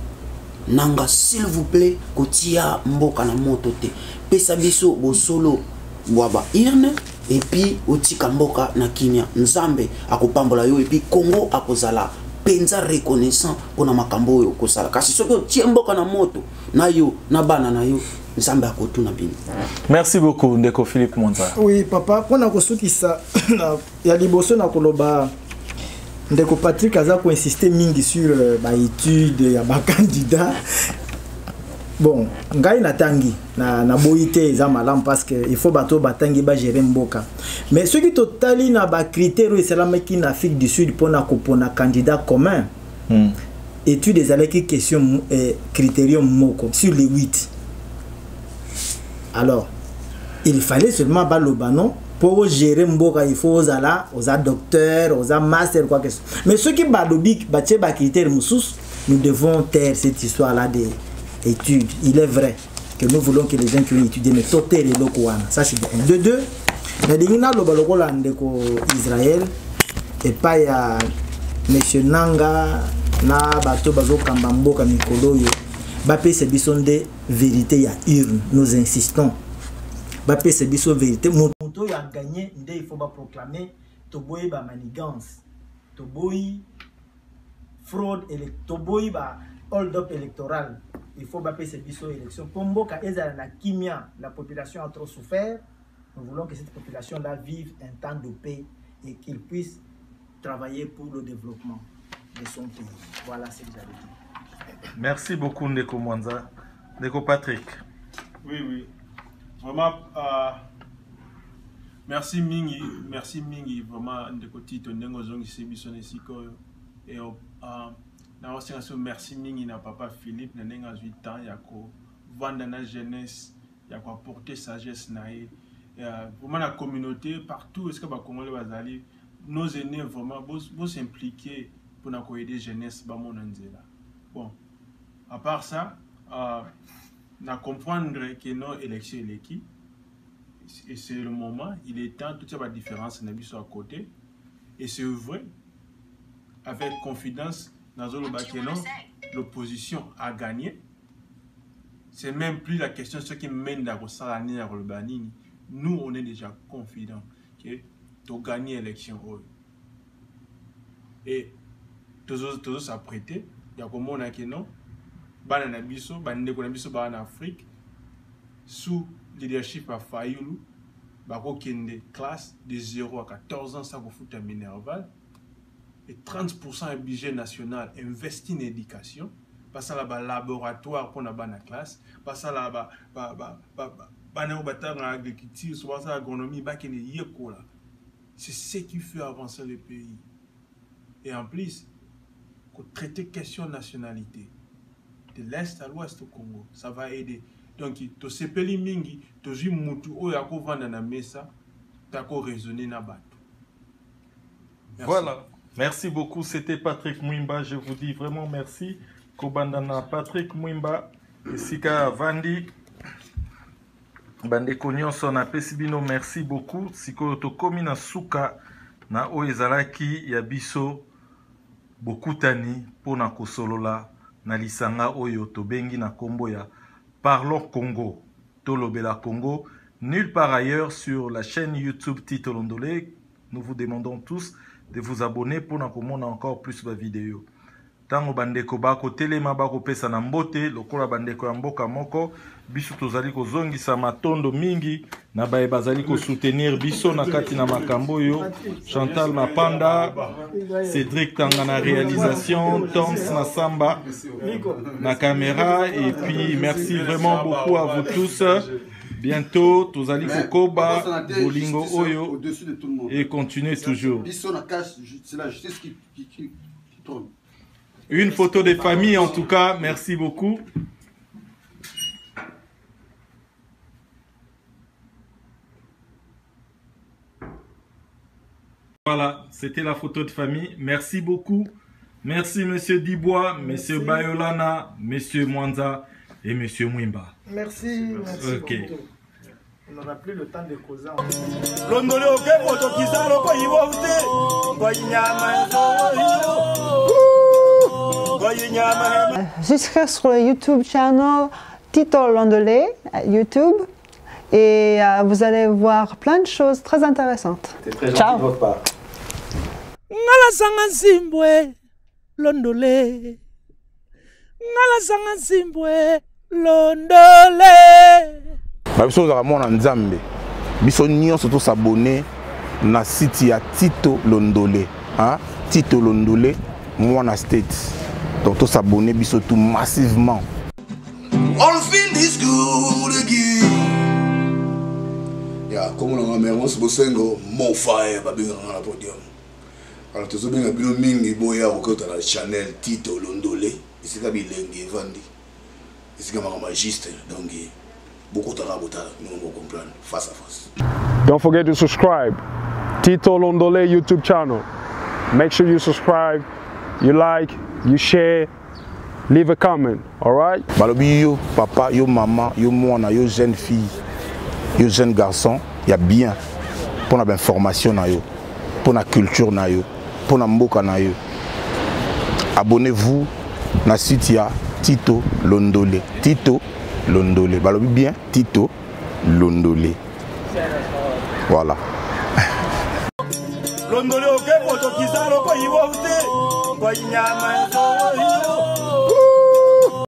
nanga s'il vous plaît kotia mboka na moto te pesa biso bosolo bwa ba irne et puis otika mboka na kimia nzambe akopambola yo et puis Congo akozala penza reconnaissant pona makambo oyo kosala kasi soki otie mboka na moto na yo na bana na yo nzambe akotuna bino. Merci beaucoup Ndeko Philippe Monza. Oui papa pona kosukisa ya liboso na koloba Ndeko Patrick aza ko insister mingi sur ba étude ya ba candidat. Bon, ngai natangi na boité eza malam parce que il faut bato batangi ba gérer mboka. Mais ce qui totali na ba critères esalamaki na Afrique du Sud pona kopona candidat commun. Étude des alaki question critérium moko sur les 8. Alors, il fallait seulement balobano pour gérer mboka il faut aux docteurs, aux master quoi que ce soit. Mais ce qui balobik batie ba critères musus, nous devons taire cette histoire là des études. Il est vrai que nous voulons que les gens qui ont étudié mais toter les locaux. Ça c'est un. De deux, mais dingina lobaloko la ndeko Israël et pas ya monsieur Nanga na bato bazo kambamboka mikolo yo. Bapé c'est bison de vérité ya urne. Nous insistons. Bapé c'est bison vérité. Moto ya gagné, il faut pas proclamer toboyi ba manigance. Toboyi fraude toboyi ba hold up électoral. Il faut bapper ces biso élections. Pour Mboka ezala na kimia, la population a trop souffert. Nous voulons que cette population-là vive un temps de paix et qu'il puisse travailler pour le développement de son pays. Voilà ce que j'avais dit. Merci beaucoup Ndeko Mwanza. Ndeko Patrick. Oui. Vraiment, merci Mingi, vraiment Ndeko Tito Ndengo Zongi Sebisone Siko et na aussi merci mingi na papa Philippe na nenga 8 ans yako vanda na jeunesse yako apporter sagesse na vraiment la communauté partout est-ce que ba Congolais bazali nos aînés vraiment beau s'impliquer pour na ko aider jeunesse ba mon nzela. Bon à part ça na comprendre que nos élections l'équipe et c'est le moment il est temps toute la différence na biso à côté et c'est vrai avec confidence. L'opposition a gagné. C'est même plus la question de ce qui mène à Rosalani à Rolbanini. Nous, on est déjà confidents que tu as gagné l'élection. Et tous s'apprêter. Il y a comme on a dit non. Bananabiso, Bananabiso, en Afrique, sous leadership à Fayoulou, Bako Kende, classe de 0 à 14 ans, ça vous fout un minerval. Et 30% du budget national investi en éducation, passe à la laboratoire pour la classe, passe à la agriculture, passe à l'agronomie, c'est ce qui fait avancer le pays. Et en plus, traiter question de nationalité, de l'Est à l'Ouest au Congo, ça va aider. Donc, tu sais pas les mingi, tu sais mutu, ou yako vanda na mesa, tu as raisonné na bato. Voilà. Merci beaucoup. C'était Patrick Mwimba. Je vous dis vraiment merci. Kobandana Patrick Mwimba. Et Sika Vandi. Bande Konyon na pesibino. Merci beaucoup. Siko tokomi na suka na oezalaki ya biso bokutani pona kosolola na lisanga oyo tobengi na kombo ya Parlons Congo. Tolobela Congo. Nulle part ailleurs sur la chaîne YouTube Tito Londolé. Nous vous demandons tous de vous abonner pour nous commander encore plus de vidéos. Tango bandeko bako telema bako pesa na mbote lokola bandeko ya mboka moko biso tozali ko zongisa matondo mingi na bae bazali ko soutenir biso na kati na makambo yo. Chantal Mapanda, Cédric Tanga na réalisation, Toms na samba na caméra et puis merci vraiment beaucoup à vous tous. Bientôt, Tozali Kokoba, Bolingo Oyo, et continuez toujours. Une photo de famille en tout cas, merci beaucoup. Voilà, c'était la photo de famille. Merci beaucoup. Merci Monsieur Dibois, Monsieur Bayolana, Monsieur Mwanza et Monsieur Mwimba. Merci, merci okay. beaucoup. On n'aura plus le temps de causer. Jusqu'à sur le YouTube channel Tito Londolé, YouTube, et vous allez voir plein de choses très intéressantes. Ciao. Ngala sanga zimbwe Londolé. Ngala sanga zimbwe Londolé. Biso za mona nzambe. Biso nyonso to s'abonner na site ya Tito Londolé, hein? Tito Londolé, Mwana State. Donc to s'abonner biso tout massivement. All feel this good again. Ya comme on a meron ce bosengo mon fire babinga na podium. Alors tous bien bino mingi boya okota na channel Tito Londolé. Ici ka bilenge vandi. Ici ka magiste donc beaucoup de rabota nous comprendre face à face. Don't forget to subscribe. Tito Londolé YouTube channel. Make sure you subscribe, you like, you share, leave a comment, alright? Balobi yo papa, yo maman, yo mwana, yo jeune fille, yo jeune garçon, il y a bien pour la information na yo, pour la culture na yo, pour la mboka na yo. Abonnez-vous na site ya Tito Londolé. Tito Londolé. Balobi bien Tito Londolé. Voilà. Londolé oke poto kizalo ko iwote ko inyama zo